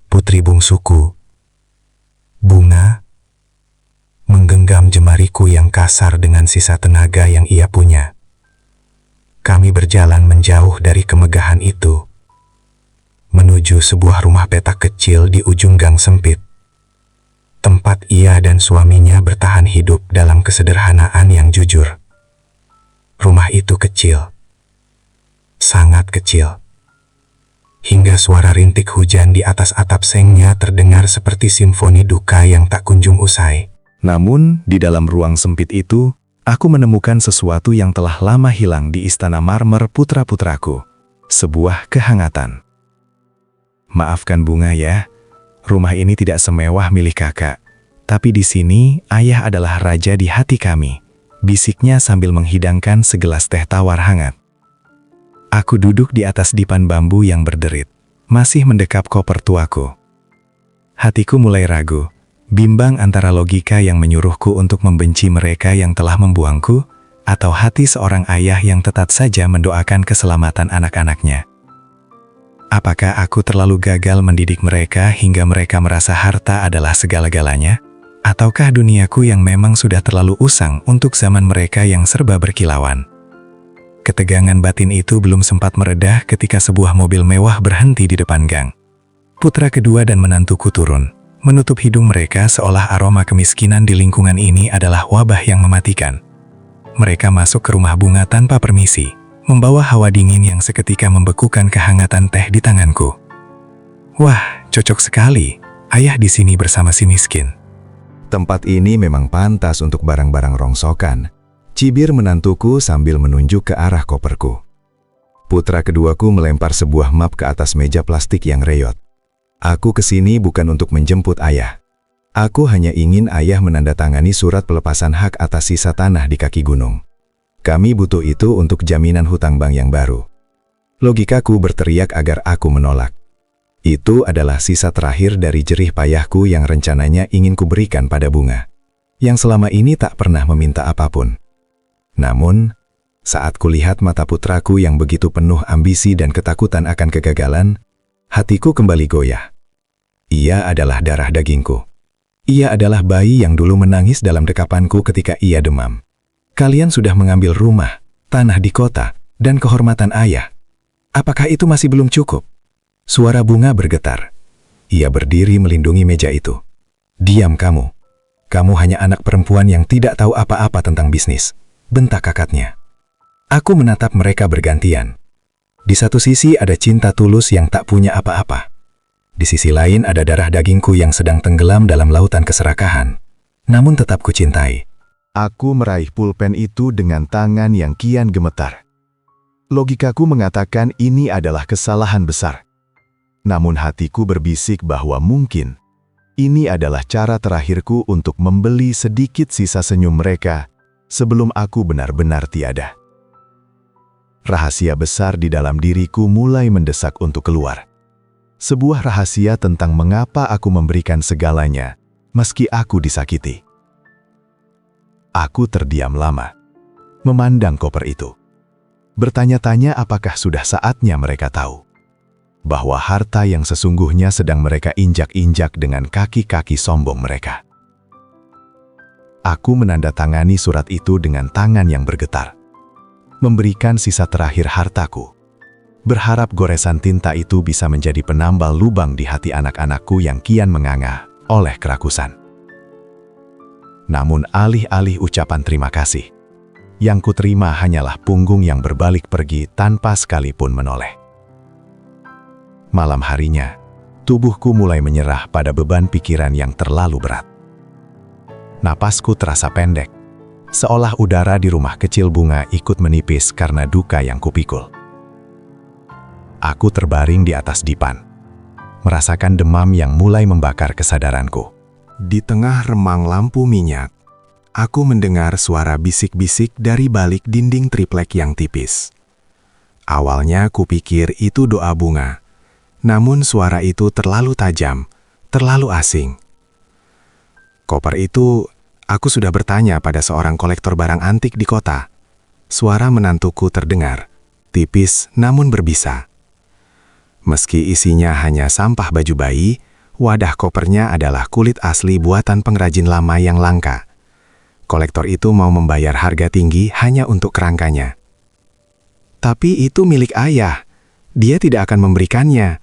Putri bungsuku, Bunga, menggenggam jemariku yang kasar dengan sisa tenaga yang ia punya. Kami berjalan menjauh dari kemegahan itu, menuju sebuah rumah petak kecil di ujung gang sempit, tempat ia dan suaminya bertahan hidup dalam kesederhanaan yang jujur. Rumah itu kecil, sangat kecil, hingga suara rintik hujan di atas atap sengnya terdengar seperti simfoni duka yang tak kunjung usai. Namun, di dalam ruang sempit itu, aku menemukan sesuatu yang telah lama hilang di istana marmer putra-putraku. Sebuah kehangatan. "Maafkan Bunga ya, rumah ini tidak semewah milik kakak. Tapi di sini, ayah adalah raja di hati kami," bisiknya sambil menghidangkan segelas teh tawar hangat. Aku duduk di atas dipan bambu yang berderit, masih mendekap koper tuaku. Hatiku mulai ragu, bimbang antara logika yang menyuruhku untuk membenci mereka yang telah membuangku, atau hati seorang ayah yang tetap saja mendoakan keselamatan anak-anaknya. Apakah aku terlalu gagal mendidik mereka hingga mereka merasa harta adalah segala-galanya? Ataukah duniaku yang memang sudah terlalu usang untuk zaman mereka yang serba berkilauan? Ketegangan batin itu belum sempat meredah ketika sebuah mobil mewah berhenti di depan gang. Putra kedua dan menantuku turun, menutup hidung mereka seolah aroma kemiskinan di lingkungan ini adalah wabah yang mematikan. Mereka masuk ke rumah Bunga tanpa permisi, membawa hawa dingin yang seketika membekukan kehangatan teh di tanganku. "Wah, cocok sekali. Ayah di sini bersama si miskin." Tempat ini memang pantas untuk barang-barang rongsokan, cibir menantuku sambil menunjuk ke arah koperku. Putra keduaku melempar sebuah map ke atas meja plastik yang reyot. "Aku kesini bukan untuk menjemput ayah. Aku hanya ingin ayah menandatangani surat pelepasan hak atas sisa tanah di kaki gunung. Kami butuh itu untuk jaminan hutang bank yang baru." Logikaku berteriak agar aku menolak. Itu adalah sisa terakhir dari jerih payahku yang rencananya ingin kuberikan pada Bunga, yang selama ini tak pernah meminta apapun. Namun, saat kulihat mata putraku yang begitu penuh ambisi dan ketakutan akan kegagalan, hatiku kembali goyah. Ia adalah darah dagingku. Ia adalah bayi yang dulu menangis dalam dekapanku ketika ia demam. Kalian sudah mengambil rumah, tanah di kota, dan kehormatan ayah. Apakah itu masih belum cukup? Suara Bunga bergetar. Ia berdiri melindungi meja itu. "Diam kamu. Kamu hanya anak perempuan yang tidak tahu apa-apa tentang bisnis," bentak kakaknya. Aku menatap mereka bergantian. Di satu sisi ada cinta tulus yang tak punya apa-apa. Di sisi lain ada darah dagingku yang sedang tenggelam dalam lautan keserakahan. Namun tetap kucintai. Aku meraih pulpen itu dengan tangan yang kian gemetar. Logikaku mengatakan ini adalah kesalahan besar. Namun hatiku berbisik bahwa mungkin ini adalah cara terakhirku untuk membeli sedikit sisa senyum mereka sebelum aku benar-benar tiada. Rahasia besar di dalam diriku mulai mendesak untuk keluar. Sebuah rahasia tentang mengapa aku memberikan segalanya, meski aku disakiti. Aku terdiam lama, memandang koper itu. Bertanya-tanya apakah sudah saatnya mereka tahu bahwa harta yang sesungguhnya sedang mereka injak-injak dengan kaki-kaki sombong mereka. Aku menandatangani surat itu dengan tangan yang bergetar, memberikan sisa terakhir hartaku, berharap goresan tinta itu bisa menjadi penambal lubang di hati anak-anakku yang kian menganga oleh kerakusan. Namun alih-alih ucapan terima kasih, yang kuterima hanyalah punggung yang berbalik pergi tanpa sekalipun menoleh. Malam harinya, tubuhku mulai menyerah pada beban pikiran yang terlalu berat. Napasku terasa pendek, seolah udara di rumah kecil bunga ikut menipis karena duka yang kupikul. Aku terbaring di atas dipan, merasakan demam yang mulai membakar kesadaranku. Di tengah remang lampu minyak, aku mendengar suara bisik-bisik dari balik dinding triplek yang tipis. Awalnya kupikir itu doa bunga, namun suara itu terlalu tajam, terlalu asing. Koper itu, aku sudah bertanya pada seorang kolektor barang antik di kota. Suara menantuku terdengar, tipis namun berbisa. Meski isinya hanya sampah baju bayi, wadah kopernya adalah kulit asli buatan pengrajin lama yang langka. Kolektor itu mau membayar harga tinggi hanya untuk kerangkanya. Tapi itu milik ayah, dia tidak akan memberikannya,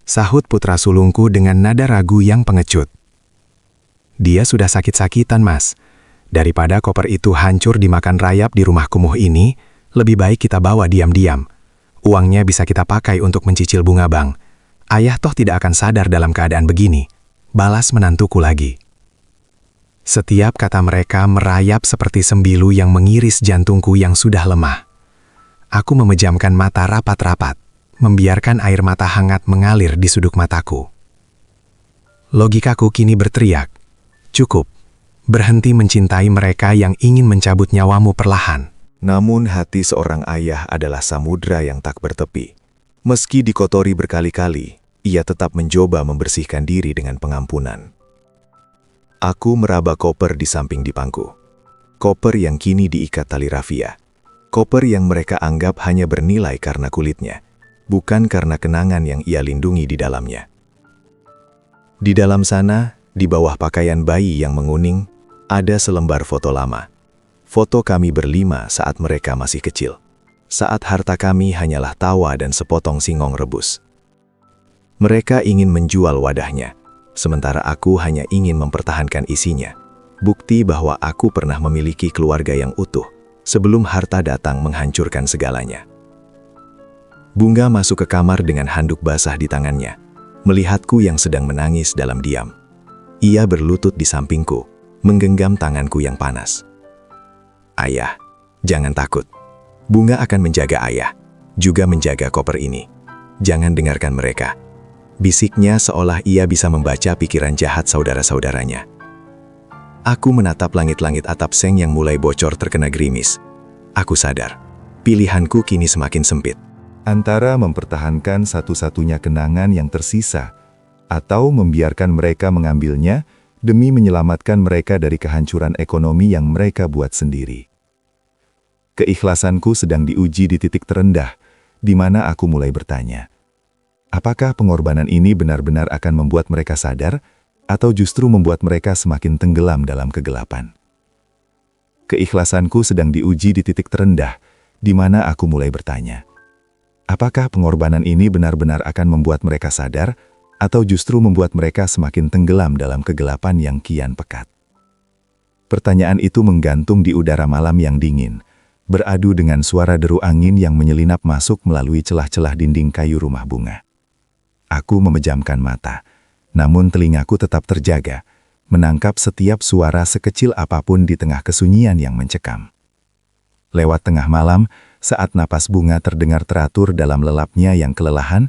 sahut putra sulungku dengan nada ragu yang pengecut. Dia sudah sakit-sakitan, Mas. Daripada koper itu hancur dimakan rayap di rumah kumuh ini, lebih baik kita bawa diam-diam. Uangnya bisa kita pakai untuk mencicil bunga bank. Ayah toh tidak akan sadar dalam keadaan begini. Balas menantuku lagi. Setiap kata mereka merayap seperti sembilu yang mengiris jantungku yang sudah lemah. Aku memejamkan mata rapat-rapat, membiarkan air mata hangat mengalir di sudut mataku. Logikaku kini berteriak, cukup, berhenti mencintai mereka yang ingin mencabut nyawamu perlahan. Namun hati seorang ayah adalah samudra yang tak bertepi. Meski dikotori berkali-kali, ia tetap mencoba membersihkan diri dengan pengampunan. Aku meraba koper di samping dipangku. Koper yang kini diikat tali rafia. Koper yang mereka anggap hanya bernilai karena kulitnya, bukan karena kenangan yang ia lindungi di dalamnya. Di dalam sana, di bawah pakaian bayi yang menguning, ada selembar foto lama. Foto kami berlima saat mereka masih kecil. Saat harta kami hanyalah tawa dan sepotong singong rebus. Mereka ingin menjual wadahnya, sementara aku hanya ingin mempertahankan isinya. Bukti bahwa aku pernah memiliki keluarga yang utuh, sebelum harta datang menghancurkan segalanya. Bunga masuk ke kamar dengan handuk basah di tangannya, melihatku yang sedang menangis dalam diam. Ia berlutut di sampingku, menggenggam tanganku yang panas. Ayah, jangan takut. Bunga akan menjaga ayah, juga menjaga koper ini. Jangan dengarkan mereka. Bisiknya seolah ia bisa membaca pikiran jahat saudara-saudaranya. Aku menatap langit-langit atap seng yang mulai bocor terkena gerimis. Aku sadar, pilihanku kini semakin sempit. Antara mempertahankan satu-satunya kenangan yang tersisa, atau membiarkan mereka mengambilnya demi menyelamatkan mereka dari kehancuran ekonomi yang mereka buat sendiri. Keikhlasanku sedang diuji di titik terendah, di mana aku mulai bertanya, apakah pengorbanan ini benar-benar akan membuat mereka sadar, atau justru membuat mereka semakin tenggelam dalam kegelapan? Keikhlasanku sedang diuji di titik terendah, di mana aku mulai bertanya, apakah pengorbanan ini benar-benar akan membuat mereka sadar, atau justru membuat mereka semakin tenggelam dalam kegelapan yang kian pekat? Pertanyaan itu menggantung di udara malam yang dingin, beradu dengan suara deru angin yang menyelinap masuk melalui celah-celah dinding kayu rumah bunga. Aku memejamkan mata, namun telingaku tetap terjaga, menangkap setiap suara sekecil apapun di tengah kesunyian yang mencekam. Lewat tengah malam, saat napas Bunga terdengar teratur dalam lelapnya yang kelelahan,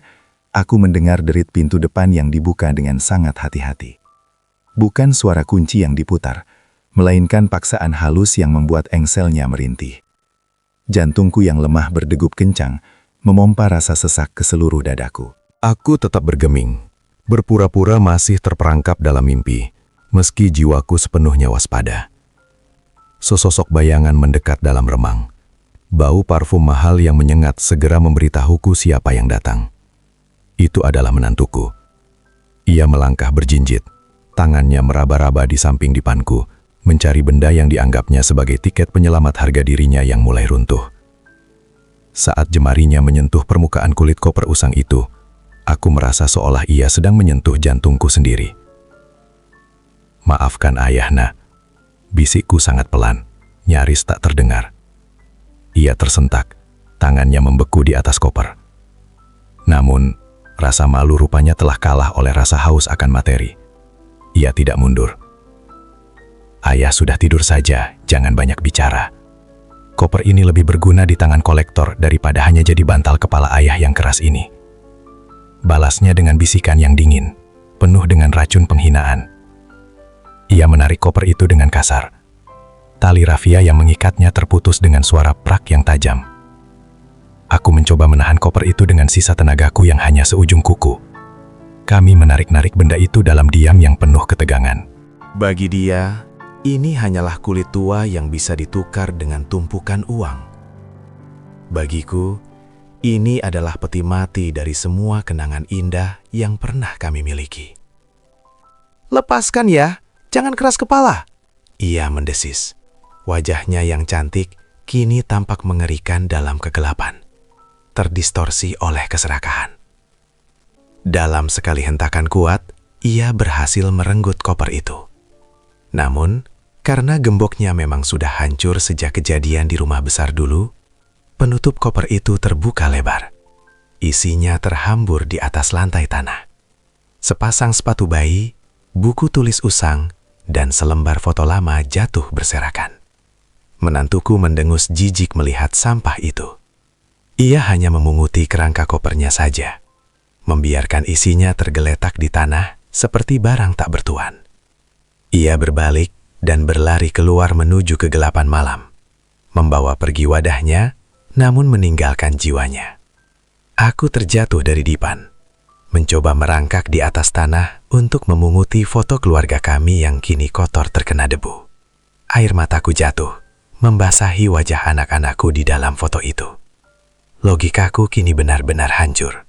aku mendengar derit pintu depan yang dibuka dengan sangat hati-hati. Bukan suara kunci yang diputar, melainkan paksaan halus yang membuat engselnya merintih. Jantungku yang lemah berdegup kencang, memompa rasa sesak ke seluruh dadaku. Aku tetap bergeming, berpura-pura masih terperangkap dalam mimpi, meski jiwaku sepenuhnya waspada. Sesosok bayangan mendekat dalam remang. Bau parfum mahal yang menyengat segera memberitahuku siapa yang datang. Itu adalah menantuku. Ia melangkah berjinjit, tangannya meraba-raba di samping dipanku, mencari benda yang dianggapnya sebagai tiket penyelamat harga dirinya yang mulai runtuh. Saat jemarinya menyentuh permukaan kulit koper usang itu, aku merasa seolah ia sedang menyentuh jantungku sendiri. "Maafkan ayah, nak." Bisikku sangat pelan, nyaris tak terdengar. Ia tersentak, tangannya membeku di atas koper. Namun, rasa malu rupanya telah kalah oleh rasa haus akan materi. Ia tidak mundur. "Ayah sudah tidur saja, jangan banyak bicara. Koper ini lebih berguna di tangan kolektor daripada hanya jadi bantal kepala ayah yang keras ini." Balasnya dengan bisikan yang dingin, penuh dengan racun penghinaan. Ia menarik koper itu dengan kasar. Tali rafia yang mengikatnya terputus dengan suara prak yang tajam. Aku mencoba menahan koper itu dengan sisa tenagaku yang hanya seujung kuku. Kami menarik-narik benda itu dalam diam yang penuh ketegangan. Bagi dia, ini hanyalah kulit tua yang bisa ditukar dengan tumpukan uang. Bagiku, ini adalah peti mati dari semua kenangan indah yang pernah kami miliki. "Lepaskan ya, jangan keras kepala," ia mendesis. Wajahnya yang cantik kini tampak mengerikan dalam kegelapan, terdistorsi oleh keserakahan. Dalam sekali hentakan kuat, ia berhasil merenggut koper itu. Namun, karena gemboknya memang sudah hancur sejak kejadian di rumah besar dulu, penutup koper itu terbuka lebar. Isinya terhambur di atas lantai tanah. Sepasang sepatu bayi, buku tulis usang, dan selembar foto lama jatuh berserakan. Menantuku mendengus jijik melihat sampah itu. Ia hanya memunguti kerangka kopernya saja, membiarkan isinya tergeletak di tanah seperti barang tak bertuan. Ia berbalik dan berlari keluar menuju kegelapan malam, membawa pergi wadahnya, namun meninggalkan jiwanya. Aku terjatuh dari dipan, mencoba merangkak di atas tanah untuk memunguti foto keluarga kami yang kini kotor terkena debu. Air mataku jatuh, membasahi wajah anak-anakku di dalam foto itu. Logikaku kini benar-benar hancur.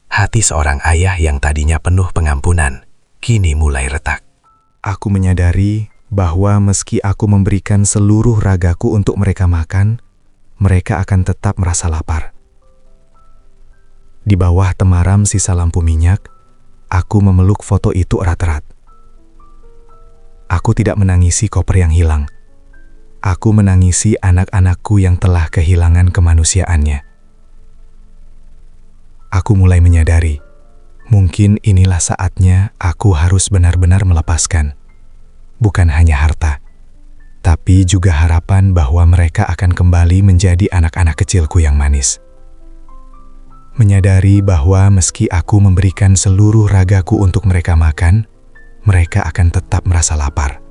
Hati seorang ayah yang tadinya penuh pengampunan, kini mulai retak. Aku menyadari bahwa meski aku memberikan seluruh ragaku untuk mereka makan, mereka akan tetap merasa lapar. Di bawah temaram sisa lampu minyak, aku memeluk foto itu erat-erat. Aku tidak menangisi koper yang hilang. Aku menangisi anak-anakku yang telah kehilangan kemanusiaannya. Aku mulai menyadari, mungkin inilah saatnya aku harus benar-benar melepaskan. Bukan hanya harta, tapi juga harapan bahwa mereka akan kembali menjadi anak-anak kecilku yang manis. Menyadari bahwa meski aku memberikan seluruh ragaku untuk mereka makan, mereka akan tetap merasa lapar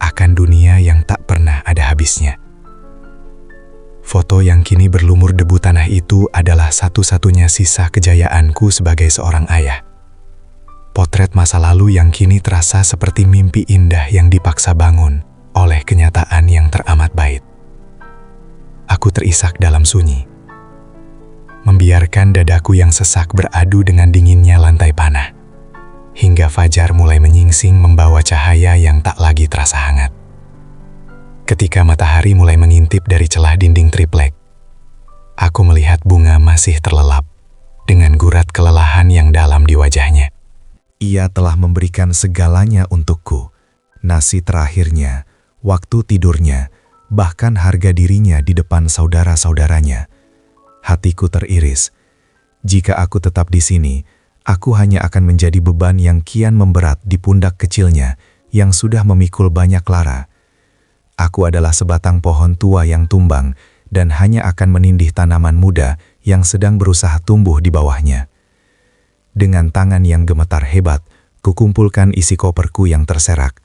akan dunia yang tak pernah ada habisnya. Foto yang kini berlumur debu tanah itu adalah satu-satunya sisa kejayaanku sebagai seorang ayah. Potret masa lalu yang kini terasa seperti mimpi indah yang dipaksa bangun oleh kenyataan yang teramat pahit. Aku terisak dalam sunyi, membiarkan dadaku yang sesak beradu dengan dinginnya lantai panah, hingga fajar mulai menyingsing membawa cahaya yang tak lagi terasa hangat. Ketika matahari mulai mengintip dari celah dinding triplek, aku melihat Bunga masih terlelap dengan gurat kelelahan yang dalam di wajahnya. Ia telah memberikan segalanya untukku, nasi terakhirnya, waktu tidurnya, bahkan harga dirinya di depan saudara-saudaranya. Hatiku teriris. Jika aku tetap di sini, aku hanya akan menjadi beban yang kian memberat di pundak kecilnya yang sudah memikul banyak lara. Aku adalah sebatang pohon tua yang tumbang dan hanya akan menindih tanaman muda yang sedang berusaha tumbuh di bawahnya. Dengan tangan yang gemetar hebat, kukumpulkan isi koperku yang terserak.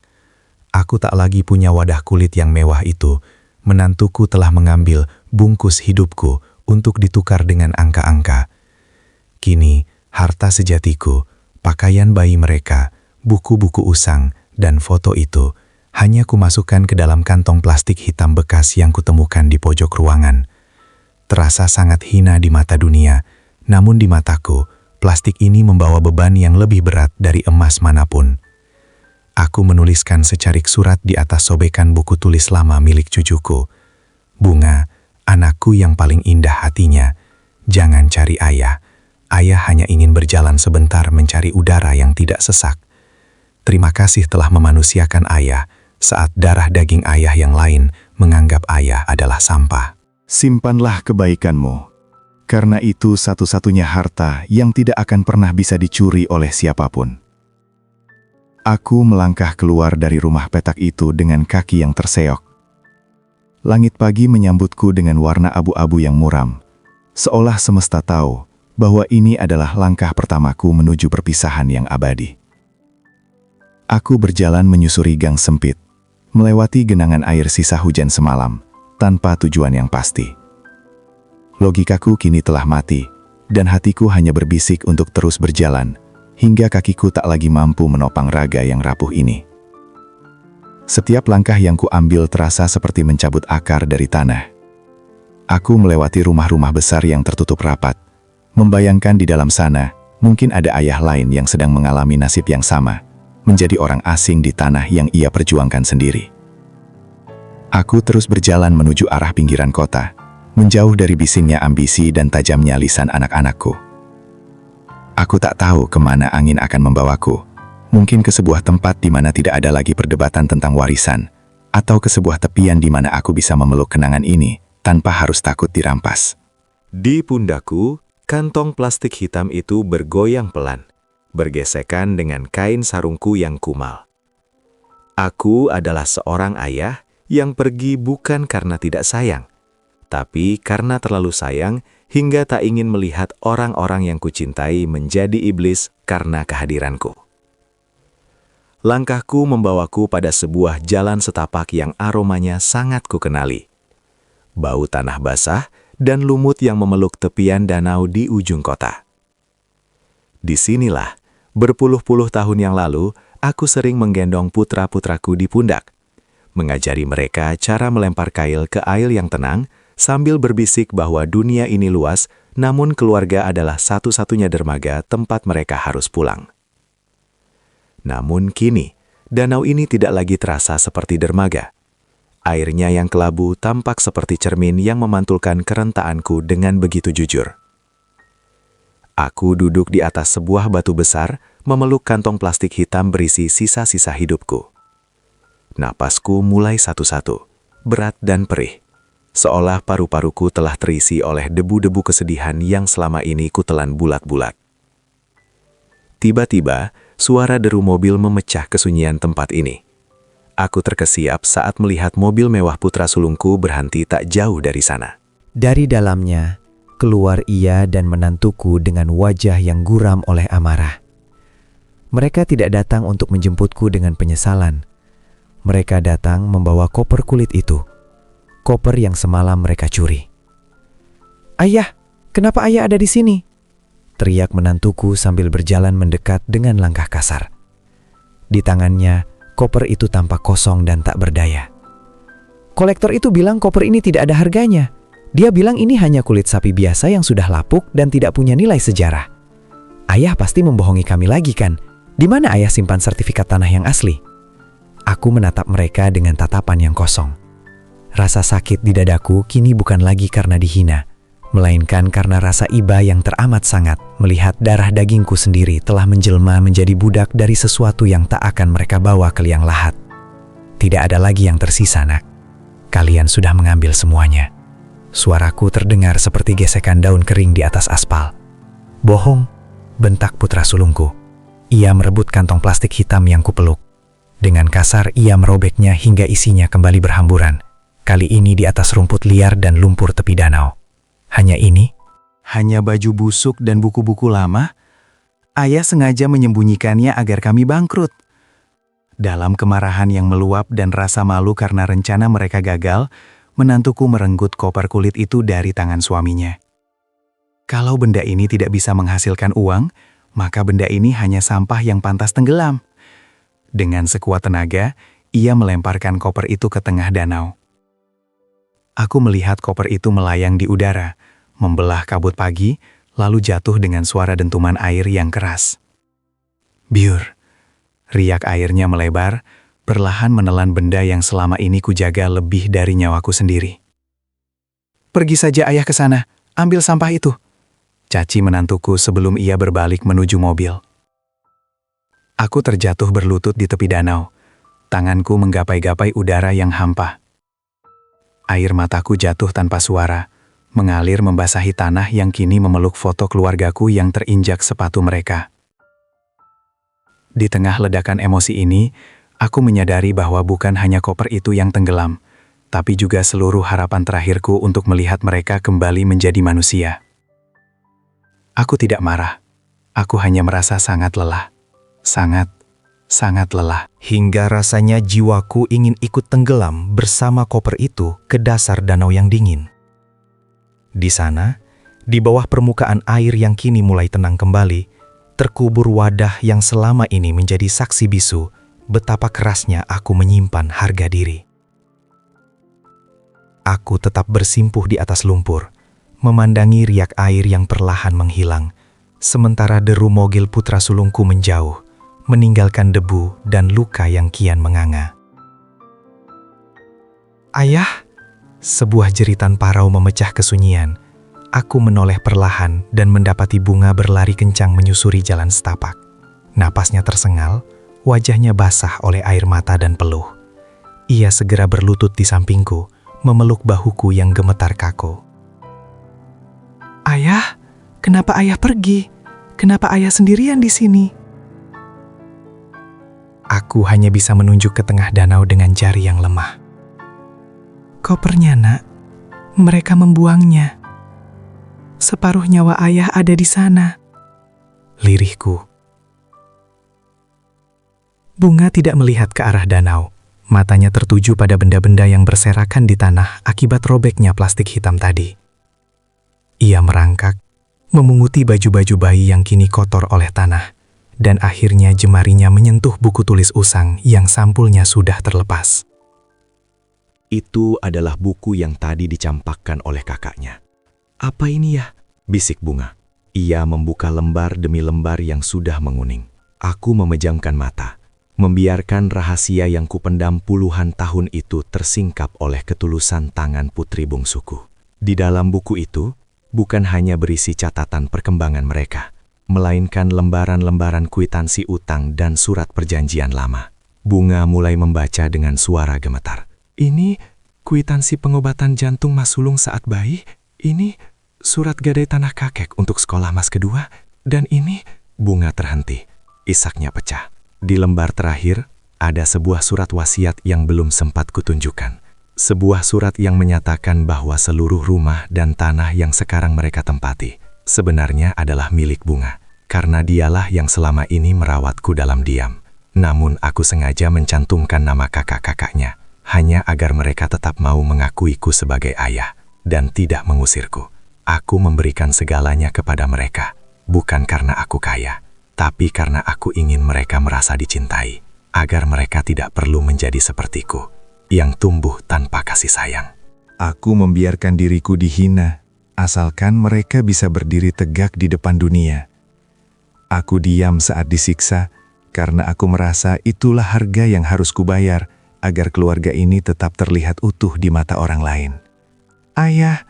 Aku tak lagi punya wadah kulit yang mewah itu. Menantuku telah mengambil bungkus hidupku untuk ditukar dengan angka-angka. Kini, harta sejatiku, pakaian bayi mereka, buku-buku usang, dan foto itu hanya kumasukkan ke dalam kantong plastik hitam bekas yang kutemukan di pojok ruangan. Terasa sangat hina di mata dunia, namun di mataku, plastik ini membawa beban yang lebih berat dari emas manapun. Aku menuliskan secarik surat di atas sobekan buku tulis lama milik cucuku. Bunga, anakku yang paling indah hatinya, jangan cari ayah. Ayah hanya ingin berjalan sebentar mencari udara yang tidak sesak. Terima kasih telah memanusiakan ayah saat darah daging ayah yang lain menganggap ayah adalah sampah. Simpanlah kebaikanmu, karena itu satu-satunya harta yang tidak akan pernah bisa dicuri oleh siapapun. Aku melangkah keluar dari rumah petak itu dengan kaki yang terseok. Langit pagi menyambutku dengan warna abu-abu yang muram, seolah semesta tahu bahwa ini adalah langkah pertamaku menuju perpisahan yang abadi. Aku berjalan menyusuri gang sempit, melewati genangan air sisa hujan semalam, tanpa tujuan yang pasti. Logikaku kini telah mati, dan hatiku hanya berbisik untuk terus berjalan, hingga kakiku tak lagi mampu menopang raga yang rapuh ini. Setiap langkah yang kuambil terasa seperti mencabut akar dari tanah. Aku melewati rumah-rumah besar yang tertutup rapat, membayangkan di dalam sana mungkin ada ayah lain yang sedang mengalami nasib yang sama, menjadi orang asing di tanah yang ia perjuangkan sendiri. Aku terus berjalan menuju arah pinggiran kota, menjauh dari bisingnya ambisi dan tajamnya lisan anak-anakku. Aku tak tahu kemana angin akan membawaku, mungkin ke sebuah tempat di mana tidak ada lagi perdebatan tentang warisan, atau ke sebuah tepian di mana aku bisa memeluk kenangan ini tanpa harus takut dirampas. Di pundakku, kantong plastik hitam itu bergoyang pelan, bergesekan dengan kain sarungku yang kumal. Aku adalah seorang ayah yang pergi bukan karena tidak sayang, tapi karena terlalu sayang hingga tak ingin melihat orang-orang yang kucintai menjadi iblis karena kehadiranku. Langkahku membawaku pada sebuah jalan setapak yang aromanya sangat kukenali. Bau tanah basah dan lumut yang memeluk tepian danau di ujung kota. Disinilah, berpuluh-puluh tahun yang lalu, aku sering menggendong putra-putraku di pundak, mengajari mereka cara melempar kail ke air yang tenang, sambil berbisik bahwa dunia ini luas, namun keluarga adalah satu-satunya dermaga tempat mereka harus pulang. Namun kini, danau ini tidak lagi terasa seperti dermaga. Airnya yang kelabu tampak seperti cermin yang memantulkan kerentaanku dengan begitu jujur. Aku duduk di atas sebuah batu besar, memeluk kantong plastik hitam berisi sisa-sisa hidupku. Napasku mulai satu-satu, berat dan perih, seolah paru-paruku telah terisi oleh debu-debu kesedihan yang selama ini kutelan bulat-bulat. Tiba-tiba, suara deru mobil memecah kesunyian tempat ini. Aku terkesiap saat melihat mobil mewah putra sulungku berhenti tak jauh dari sana. Dari dalamnya, keluar ia dan menantuku dengan wajah yang guram oleh amarah. Mereka tidak datang untuk menjemputku dengan penyesalan. Mereka datang membawa koper kulit itu. Koper yang semalam mereka curi. "Ayah, kenapa ayah ada di sini?" teriak menantuku sambil berjalan mendekat dengan langkah kasar. Di tangannya, koper itu tampak kosong dan tak berdaya. "Kolektor itu bilang koper ini tidak ada harganya. Dia bilang ini hanya kulit sapi biasa yang sudah lapuk dan tidak punya nilai sejarah. Ayah pasti membohongi kami lagi kan? Di mana ayah simpan sertifikat tanah yang asli?" Aku menatap mereka dengan tatapan yang kosong. Rasa sakit di dadaku kini bukan lagi karena dihina, melainkan karena rasa iba yang teramat sangat melihat darah dagingku sendiri telah menjelma menjadi budak dari sesuatu yang tak akan mereka bawa ke liang lahat. Tidak ada lagi yang tersisa, nak. Kalian sudah mengambil semuanya. Suaraku terdengar seperti gesekan daun kering di atas aspal. Bohong, bentak putra sulungku. Ia merebut kantong plastik hitam yang kupeluk. Dengan kasar ia merobeknya hingga isinya kembali berhamburan. Kali ini di atas rumput liar dan lumpur tepi danau. Hanya ini? Hanya baju busuk dan buku-buku lama? Ayah sengaja menyembunyikannya agar kami bangkrut. Dalam kemarahan yang meluap dan rasa malu karena rencana mereka gagal, menantuku merenggut koper kulit itu dari tangan suaminya. Kalau benda ini tidak bisa menghasilkan uang, maka benda ini hanya sampah yang pantas tenggelam. Dengan sekuat tenaga, ia melemparkan koper itu ke tengah danau. Aku melihat koper itu melayang di udara, membelah kabut pagi, lalu jatuh dengan suara dentuman air yang keras. Biur. Riak airnya melebar, perlahan menelan benda yang selama ini kujaga lebih dari nyawaku sendiri. Pergi saja ayah ke sana, ambil sampah itu. Caci menantuku sebelum ia berbalik menuju mobil. Aku terjatuh berlutut di tepi danau. Tanganku menggapai-gapai udara yang hampa. Air mataku jatuh tanpa suara, mengalir membasahi tanah yang kini memeluk foto keluargaku yang terinjak sepatu mereka. Di tengah ledakan emosi ini, aku menyadari bahwa bukan hanya koper itu yang tenggelam, tapi juga seluruh harapan terakhirku untuk melihat mereka kembali menjadi manusia. Aku tidak marah. Aku hanya merasa sangat lelah. Sangat lelah. Hingga rasanya jiwaku ingin ikut tenggelam bersama koper itu ke dasar danau yang dingin. Di sana, di bawah permukaan air yang kini mulai tenang kembali, terkubur wadah yang selama ini menjadi saksi bisu betapa kerasnya aku menyimpan harga diri. Aku tetap bersimpuh di atas lumpur, memandangi riak air yang perlahan menghilang, sementara deru mogil putra sulungku menjauh, meninggalkan debu dan luka yang kian menganga. Ayah! Sebuah jeritan parau memecah kesunyian. Aku menoleh perlahan dan mendapati bunga berlari kencang menyusuri jalan setapak. Napasnya tersengal, wajahnya basah oleh air mata dan peluh. Ia segera berlutut di sampingku, memeluk bahuku yang gemetar kaku. Ayah, kenapa ayah pergi? Kenapa ayah sendirian di sini? Aku hanya bisa menunjuk ke tengah danau dengan jari yang lemah. Kopernya, Nak. Mereka membuangnya. Separuh nyawa ayah ada di sana. Lirihku. Bunga tidak melihat ke arah danau. Matanya tertuju pada benda-benda yang berserakan di tanah akibat robeknya plastik hitam tadi. Ia merangkak, memunguti baju-baju bayi yang kini kotor oleh tanah, dan akhirnya jemarinya menyentuh buku tulis usang yang sampulnya sudah terlepas. Itu adalah buku yang tadi dicampakkan oleh kakaknya. Apa ini ya? Bisik Bunga. Ia membuka lembar demi lembar yang sudah menguning. Aku memejamkan mata, membiarkan rahasia yang kupendam puluhan tahun itu tersingkap oleh ketulusan tangan putri bungsuku. Di dalam buku itu, bukan hanya berisi catatan perkembangan mereka, melainkan lembaran-lembaran kwitansi utang dan surat perjanjian lama. Bunga mulai membaca dengan suara gemetar. Ini kwitansi pengobatan jantung Mas Sulung saat bayi. Ini surat gadai tanah kakek untuk sekolah Mas kedua. Dan ini... Bunga terhenti. Isaknya pecah. Di lembar terakhir, ada sebuah surat wasiat yang belum sempat kutunjukkan. Sebuah surat yang menyatakan bahwa seluruh rumah dan tanah yang sekarang mereka tempati sebenarnya adalah milik Bunga, karena dialah yang selama ini merawatku dalam diam. Namun aku sengaja mencantumkan nama kakak-kakaknya, hanya agar mereka tetap mau mengakuiku sebagai ayah, dan tidak mengusirku. Aku memberikan segalanya kepada mereka, bukan karena aku kaya, tapi karena aku ingin mereka merasa dicintai, agar mereka tidak perlu menjadi sepertiku, yang tumbuh tanpa kasih sayang. Aku membiarkan diriku dihina, asalkan mereka bisa berdiri tegak di depan dunia. Aku diam saat disiksa, karena aku merasa itulah harga yang harus kubayar, agar keluarga ini tetap terlihat utuh di mata orang lain. Ayah,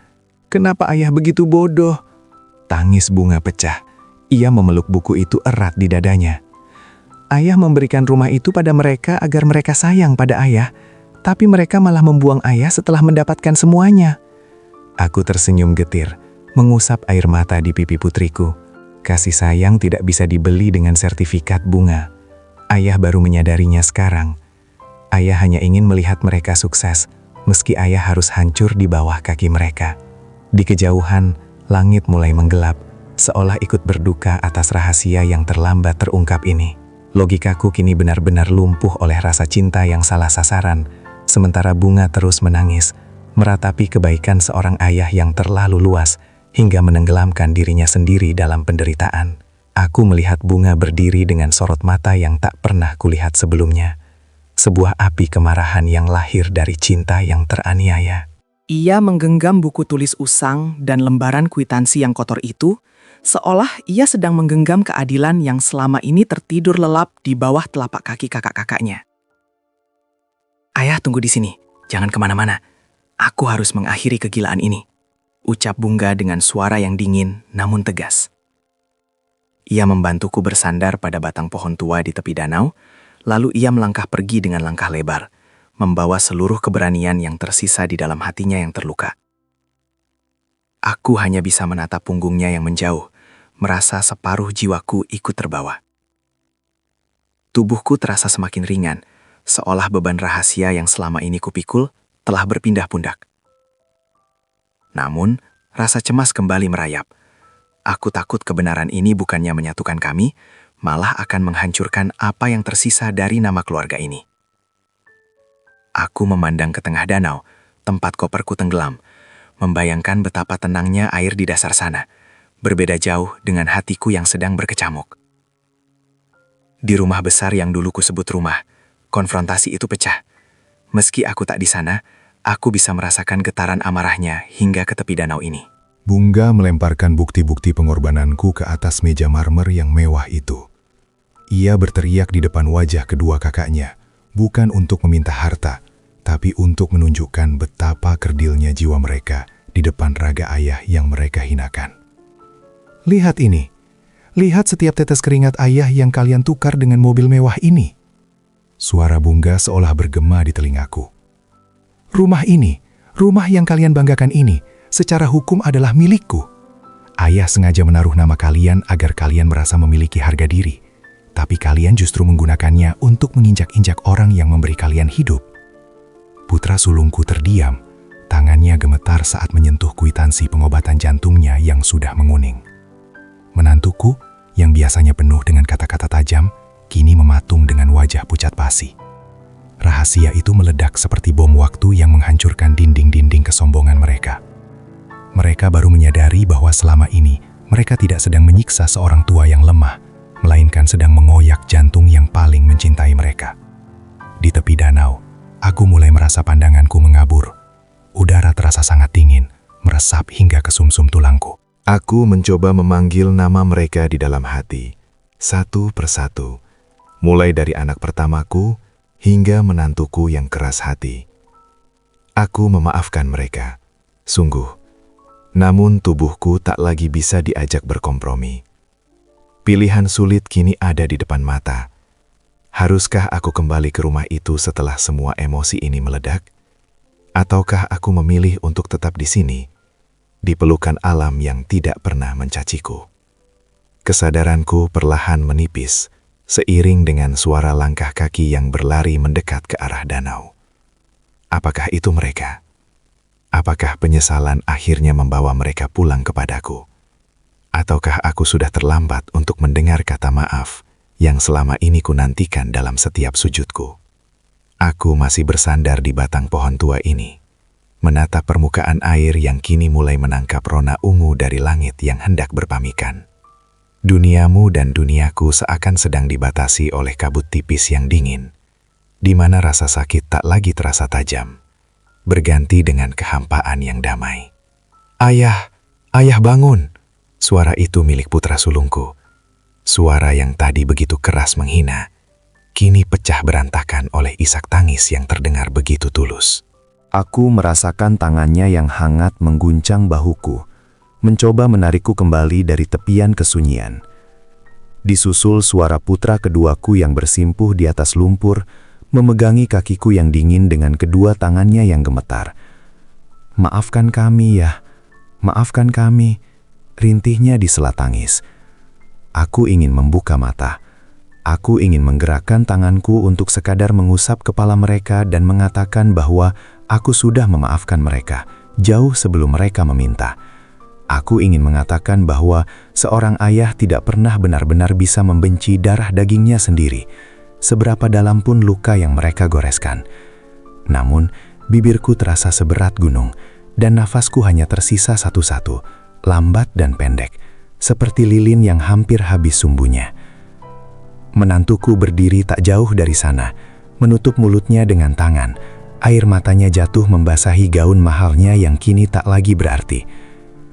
kenapa ayah begitu bodoh? Tangis Bunga pecah. Ia memeluk buku itu erat di dadanya. Ayah memberikan rumah itu pada mereka agar mereka sayang pada ayah, tapi mereka malah membuang ayah setelah mendapatkan semuanya. Aku tersenyum getir, mengusap air mata di pipi putriku, Kasih sayang tidak bisa dibeli dengan sertifikat bunga. Ayah baru menyadarinya sekarang. Ayah hanya ingin melihat mereka sukses, meski ayah harus hancur di bawah kaki mereka. Di kejauhan, langit mulai menggelap, seolah ikut berduka atas rahasia yang terlambat terungkap ini. Logikaku kini benar-benar lumpuh oleh rasa cinta yang salah sasaran, sementara bunga terus menangis, meratapi kebaikan seorang ayah yang terlalu luas, hingga menenggelamkan dirinya sendiri dalam penderitaan. Aku melihat bunga berdiri dengan sorot mata yang tak pernah kulihat sebelumnya. Sebuah api kemarahan yang lahir dari cinta yang teraniaya. Ia menggenggam buku tulis usang dan lembaran kwitansi yang kotor itu, seolah ia sedang menggenggam keadilan yang selama ini tertidur lelap di bawah telapak kaki kakak-kakaknya. Ayah, tunggu di sini, jangan kemana-mana. Aku harus mengakhiri kegilaan ini, ucap Bunga dengan suara yang dingin namun tegas. Ia membantuku bersandar pada batang pohon tua di tepi danau, lalu ia melangkah pergi dengan langkah lebar, membawa seluruh keberanian yang tersisa di dalam hatinya yang terluka. Aku hanya bisa menatap punggungnya yang menjauh, merasa separuh jiwaku ikut terbawa. Tubuhku terasa semakin ringan, seolah beban rahasia yang selama ini kupikul telah berpindah pundak. Namun, rasa cemas kembali merayap. Aku takut kebenaran ini bukannya menyatukan kami, malah akan menghancurkan apa yang tersisa dari nama keluarga ini. Aku memandang ke tengah danau, tempat koperku tenggelam, membayangkan betapa tenangnya air di dasar sana, berbeda jauh dengan hatiku yang sedang berkecamuk. Di rumah besar yang dulu kusebut rumah, konfrontasi itu pecah. Meski aku tak di sana, aku bisa merasakan getaran amarahnya hingga ke tepi danau ini. Bunga melemparkan bukti-bukti pengorbananku ke atas meja marmer yang mewah itu. Ia berteriak di depan wajah kedua kakaknya, bukan untuk meminta harta, tapi untuk menunjukkan betapa kerdilnya jiwa mereka di depan raga ayah yang mereka hinakan. Lihat ini. Lihat setiap tetes keringat ayah yang kalian tukar dengan mobil mewah ini. Suara Bunga seolah bergema di telingaku. Rumah ini, rumah yang kalian banggakan ini, secara hukum adalah milikku. Ayah sengaja menaruh nama kalian agar kalian merasa memiliki harga diri. Tapi kalian justru menggunakannya untuk menginjak-injak orang yang memberi kalian hidup. Putra sulungku terdiam, tangannya gemetar saat menyentuh kwitansi pengobatan jantungnya yang sudah menguning. Menantuku, yang biasanya penuh dengan kata-kata tajam, kini mematung dengan wajah pucat pasi. Rahasia itu meledak seperti bom waktu yang menghancurkan dinding-dinding kesombongan mereka. Mereka baru menyadari bahwa selama ini mereka tidak sedang menyiksa seorang tua yang lemah, melainkan sedang mengoyak jantung yang paling mencintai mereka. Di tepi danau, aku mulai merasa pandanganku mengabur. Udara terasa sangat dingin, meresap hingga ke sumsum tulangku. Aku mencoba memanggil nama mereka di dalam hati, satu persatu, mulai dari anak pertamaku hingga menantuku yang keras hati. Aku memaafkan mereka, sungguh. Namun tubuhku tak lagi bisa diajak berkompromi. Pilihan sulit kini ada di depan mata. Haruskah aku kembali ke rumah itu setelah semua emosi ini meledak? Ataukah aku memilih untuk tetap di sini, di pelukan alam yang tidak pernah mencaciku? Kesadaranku perlahan menipis, seiring dengan suara langkah kaki yang berlari mendekat ke arah danau. Apakah itu mereka? Apakah penyesalan akhirnya membawa mereka pulang kepadaku? Ataukah aku sudah terlambat untuk mendengar kata maaf yang selama ini ku nantikan dalam setiap sujudku? Aku masih bersandar di batang pohon tua ini, menatap permukaan air yang kini mulai menangkap rona ungu dari langit yang hendak berpamikan. Duniamu dan duniaku seakan sedang dibatasi oleh kabut tipis yang dingin, di mana rasa sakit tak lagi terasa tajam, berganti dengan kehampaan yang damai. Ayah, ayah bangun! Suara itu milik putra sulungku. Suara yang tadi begitu keras menghina, kini pecah berantakan oleh isak tangis yang terdengar begitu tulus. Aku merasakan tangannya yang hangat mengguncang bahuku, mencoba menarikku kembali dari tepian kesunyian. Disusul suara putra keduaku yang bersimpuh di atas lumpur, memegangi kakiku yang dingin dengan kedua tangannya yang gemetar. "Maafkan kami ya, maafkan kami," rintihnya di sela tangis. Aku ingin membuka mata. Aku ingin menggerakkan tanganku untuk sekadar mengusap kepala mereka dan mengatakan bahwa aku sudah memaafkan mereka, jauh sebelum mereka meminta. Aku ingin mengatakan bahwa seorang ayah tidak pernah benar-benar bisa membenci darah dagingnya sendiri, seberapa dalam pun luka yang mereka goreskan. Namun, bibirku terasa seberat gunung, dan nafasku hanya tersisa satu-satu, lambat dan pendek, seperti lilin yang hampir habis sumbunya. Menantuku berdiri tak jauh dari sana, menutup mulutnya dengan tangan. Air matanya jatuh membasahi gaun mahalnya yang kini tak lagi berarti.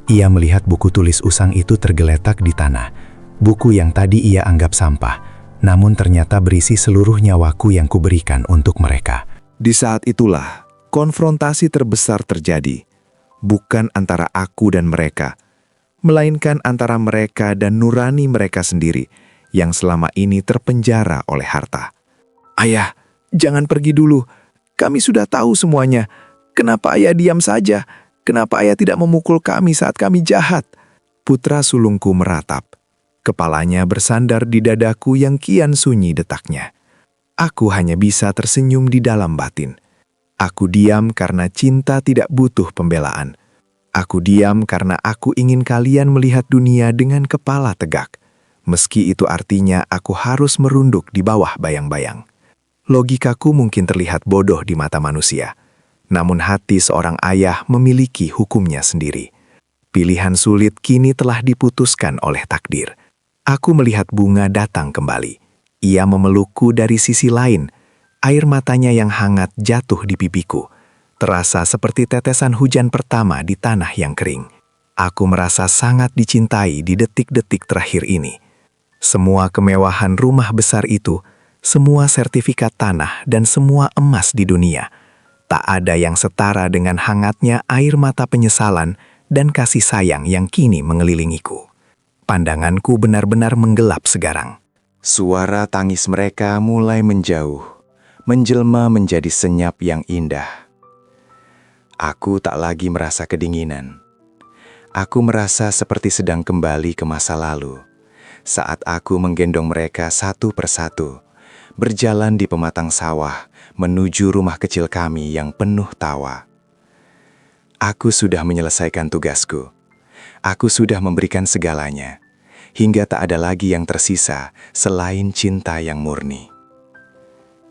Ia melihat buku tulis usang itu tergeletak di tanah. Buku yang tadi ia anggap sampah, namun ternyata berisi seluruh nyawaku yang kuberikan untuk mereka. Di saat itulah, konfrontasi terbesar terjadi. Bukan antara aku dan mereka, melainkan antara mereka dan nurani mereka sendiri, yang selama ini terpenjara oleh harta. Ayah, jangan pergi dulu. Kami sudah tahu semuanya. Kenapa ayah diam saja? Kenapa ayah tidak memukul kami saat kami jahat? Putra sulungku meratap. Kepalanya bersandar di dadaku yang kian sunyi detaknya. Aku hanya bisa tersenyum di dalam batin. Aku diam karena cinta tidak butuh pembelaan. Aku diam karena aku ingin kalian melihat dunia dengan kepala tegak. Meski itu artinya aku harus merunduk di bawah bayang-bayang. Logikaku mungkin terlihat bodoh di mata manusia. Namun hati seorang ayah memiliki hukumnya sendiri. Pilihan sulit kini telah diputuskan oleh takdir. Aku melihat bunga datang kembali. Ia memelukku dari sisi lain. Air matanya yang hangat jatuh di pipiku. Terasa seperti tetesan hujan pertama di tanah yang kering. Aku merasa sangat dicintai di detik-detik terakhir ini. Semua kemewahan rumah besar itu, semua sertifikat tanah dan semua emas di dunia, tak ada yang setara dengan hangatnya air mata penyesalan dan kasih sayang yang kini mengelilingiku. Pandanganku benar-benar menggelap segarang. Suara tangis mereka mulai menjauh, menjelma menjadi senyap yang indah. Aku tak lagi merasa kedinginan. Aku merasa seperti sedang kembali ke masa lalu, saat aku menggendong mereka satu persatu, berjalan di pematang sawah menuju rumah kecil kami yang penuh tawa. Aku sudah menyelesaikan tugasku. Aku sudah memberikan segalanya, hingga tak ada lagi yang tersisa selain cinta yang murni.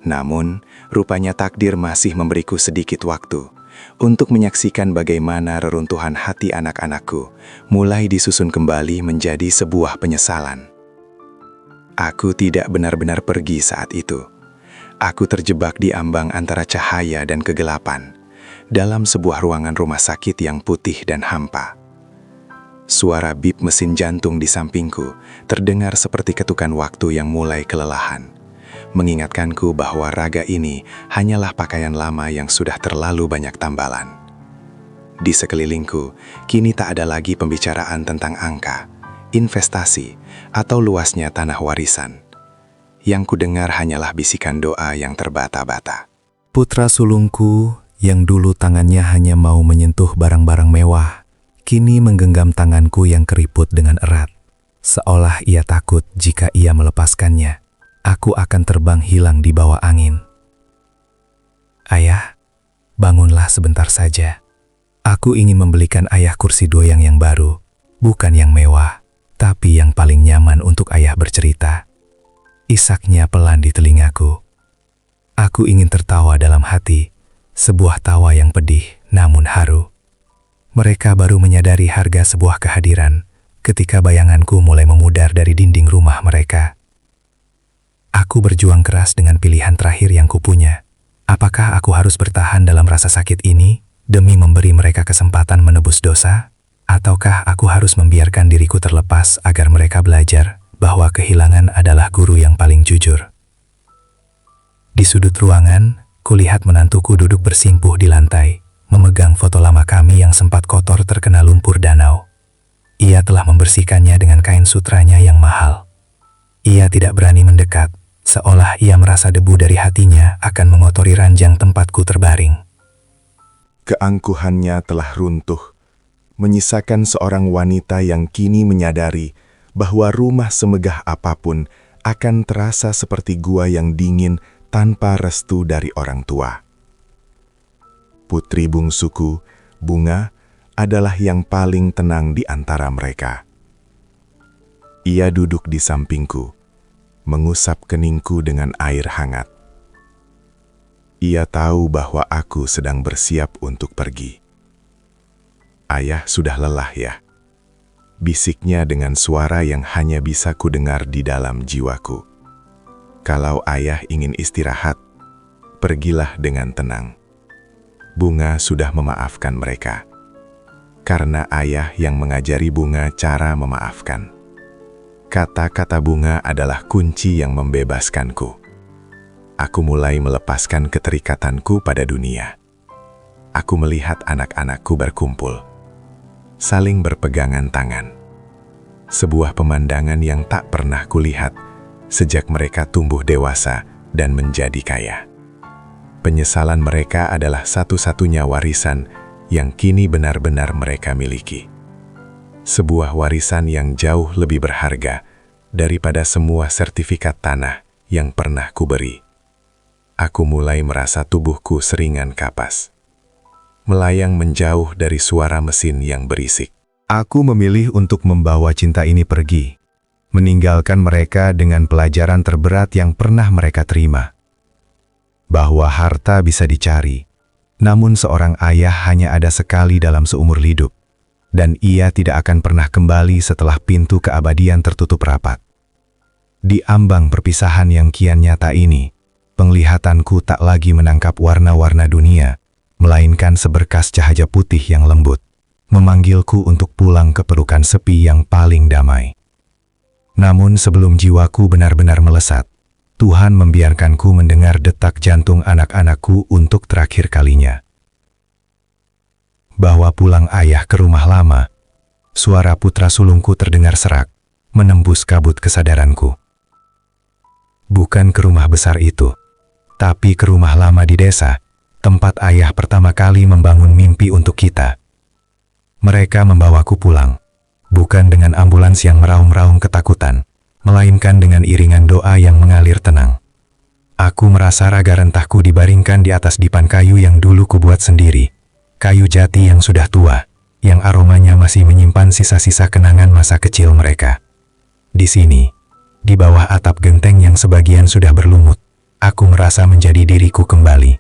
Namun, rupanya takdir masih memberiku sedikit waktu untuk menyaksikan bagaimana reruntuhan hati anak-anakku mulai disusun kembali menjadi sebuah penyesalan. Aku tidak benar-benar pergi saat itu. Aku terjebak di ambang antara cahaya dan kegelapan, dalam sebuah ruangan rumah sakit yang putih dan hampa. Suara bip mesin jantung di sampingku terdengar seperti ketukan waktu yang mulai kelelahan, mengingatkanku bahwa raga ini hanyalah pakaian lama yang sudah terlalu banyak tambalan. Di sekelilingku, kini tak ada lagi pembicaraan tentang angka, investasi, atau luasnya tanah warisan. Yang kudengar hanyalah bisikan doa yang terbata-bata. Putra sulungku yang dulu tangannya hanya mau menyentuh barang-barang mewah, kini menggenggam tanganku yang keriput dengan erat. Seolah ia takut jika ia melepaskannya, aku akan terbang hilang di bawah angin. Ayah, bangunlah sebentar saja. Aku ingin membelikan ayah kursi doyang yang baru, bukan yang mewah, tapi yang paling nyaman untuk ayah bercerita. Isaknya pelan di telingaku. Aku ingin tertawa dalam hati, sebuah tawa yang pedih namun haru. Mereka baru menyadari harga sebuah kehadiran ketika bayanganku mulai memudar dari dinding rumah mereka. Aku berjuang keras dengan pilihan terakhir yang kupunya. Apakah aku harus bertahan dalam rasa sakit ini demi memberi mereka kesempatan menebus dosa? Ataukah aku harus membiarkan diriku terlepas agar mereka belajar bahwa kehilangan adalah guru yang paling jujur? Di sudut ruangan, kulihat menantuku duduk bersimpuh di lantai, memegang foto lama kami yang sempat kotor terkena lumpur danau. Ia telah membersihkannya dengan kain sutranya yang mahal. Ia tidak berani mendekat, seolah ia merasa debu dari hatinya akan mengotori ranjang tempatku terbaring. Keangkuhannya telah runtuh, menyisakan seorang wanita yang kini menyadari bahwa rumah semegah apapun akan terasa seperti gua yang dingin tanpa restu dari orang tua. Putri bungsuku, Bunga, adalah yang paling tenang di antara mereka. Ia duduk di sampingku, mengusap keningku dengan air hangat. Ia tahu bahwa aku sedang bersiap untuk pergi. "Ayah sudah lelah ya?" bisiknya dengan suara yang hanya bisa kudengar di dalam jiwaku. "Kalau ayah ingin istirahat, pergilah dengan tenang." Bunga sudah memaafkan mereka. Karena ayah yang mengajari Bunga cara memaafkan. Kata-kata Bunga adalah kunci yang membebaskanku. Aku mulai melepaskan keterikatanku pada dunia. Aku melihat anak-anakku berkumpul, saling berpegangan tangan. Sebuah pemandangan yang tak pernah kulihat sejak mereka tumbuh dewasa dan menjadi kaya. Penyesalan mereka adalah satu-satunya warisan yang kini benar-benar mereka miliki. Sebuah warisan yang jauh lebih berharga daripada semua sertifikat tanah yang pernah kuberi. Aku mulai merasa tubuhku seringan kapas, melayang menjauh dari suara mesin yang berisik. Aku memilih untuk membawa cinta ini pergi, meninggalkan mereka dengan pelajaran terberat yang pernah mereka terima. Bahwa harta bisa dicari, namun seorang ayah hanya ada sekali dalam seumur hidup, dan ia tidak akan pernah kembali setelah pintu keabadian tertutup rapat. Di ambang perpisahan yang kian nyata ini, penglihatanku tak lagi menangkap warna-warna dunia, melainkan seberkas cahaya putih yang lembut, memanggilku untuk pulang ke pelukan sepi yang paling damai. Namun sebelum jiwaku benar-benar melesat, Tuhan membiarkanku mendengar detak jantung anak-anakku untuk terakhir kalinya. Bahwa pulang ayah ke rumah lama, suara putra sulungku terdengar serak, menembus kabut kesadaranku. Bukan ke rumah besar itu, tapi ke rumah lama di desa, tempat ayah pertama kali membangun mimpi untuk kita. Mereka membawaku pulang, bukan dengan ambulans yang meraung-raung ketakutan, melainkan dengan iringan doa yang mengalir tenang. Aku merasa raga rentahku dibaringkan di atas dipan kayu yang dulu kubuat sendiri, kayu jati yang sudah tua, yang aromanya masih menyimpan sisa-sisa kenangan masa kecil mereka. Di sini, di bawah atap genteng yang sebagian sudah berlumut, aku merasa menjadi diriku kembali.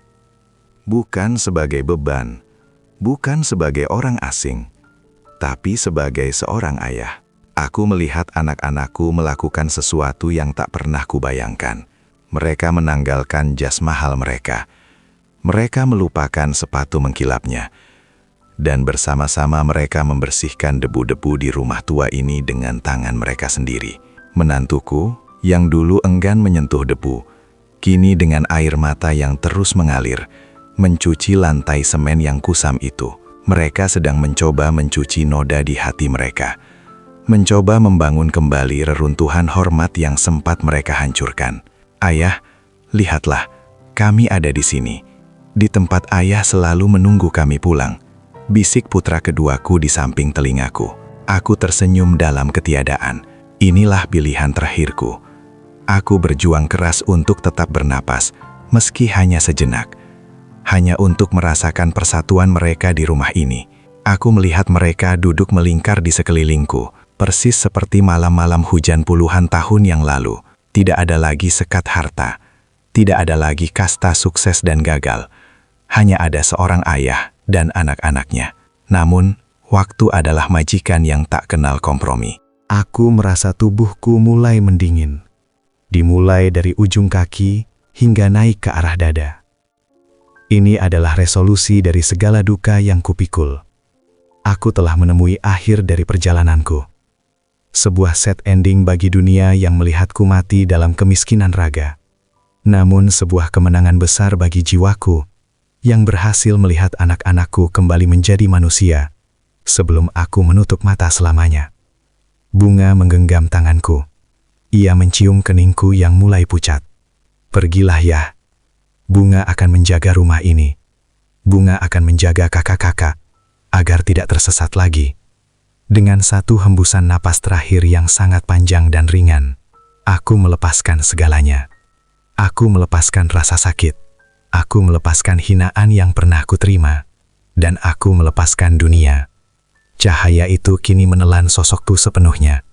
Bukan sebagai beban, bukan sebagai orang asing, tapi sebagai seorang ayah. Aku melihat anak-anakku melakukan sesuatu yang tak pernah kubayangkan. Mereka menanggalkan jas mahal mereka. Mereka melupakan sepatu mengkilapnya. Dan bersama-sama mereka membersihkan debu-debu di rumah tua ini dengan tangan mereka sendiri. Menantuku, yang dulu enggan menyentuh debu, kini dengan air mata yang terus mengalir, mencuci lantai semen yang kusam itu. Mereka sedang mencoba mencuci noda di hati mereka. Mencoba membangun kembali reruntuhan hormat yang sempat mereka hancurkan. "Ayah, lihatlah, kami ada di sini. Di tempat ayah selalu menunggu kami pulang," bisik putra keduaku di samping telingaku. Aku tersenyum dalam ketiadaan. Inilah pilihan terakhirku. Aku berjuang keras untuk tetap bernapas, meski hanya sejenak. Hanya untuk merasakan persatuan mereka di rumah ini. Aku melihat mereka duduk melingkar di sekelilingku, persis seperti malam-malam hujan puluhan tahun yang lalu. Tidak ada lagi sekat harta, tidak ada lagi kasta sukses dan gagal. Hanya ada seorang ayah dan anak-anaknya. Namun, waktu adalah majikan yang tak kenal kompromi. Aku merasa tubuhku mulai mendingin, dimulai dari ujung kaki hingga naik ke arah dada. Ini adalah resolusi dari segala duka yang kupikul. Aku telah menemui akhir dari perjalananku. Sebuah set ending bagi dunia yang melihatku mati dalam kemiskinan raga. Namun sebuah kemenangan besar bagi jiwaku yang berhasil melihat anak-anakku kembali menjadi manusia sebelum aku menutup mata selamanya. Bunga menggenggam tanganku. Ia mencium keningku yang mulai pucat. "Pergilah ya. Bunga akan menjaga rumah ini. Bunga akan menjaga kakak-kakak agar tidak tersesat lagi." Dengan satu hembusan napas terakhir yang sangat panjang dan ringan, aku melepaskan segalanya. Aku melepaskan rasa sakit. Aku melepaskan hinaan yang pernah kuterima. Dan aku melepaskan dunia. Cahaya itu kini menelan sosokku sepenuhnya.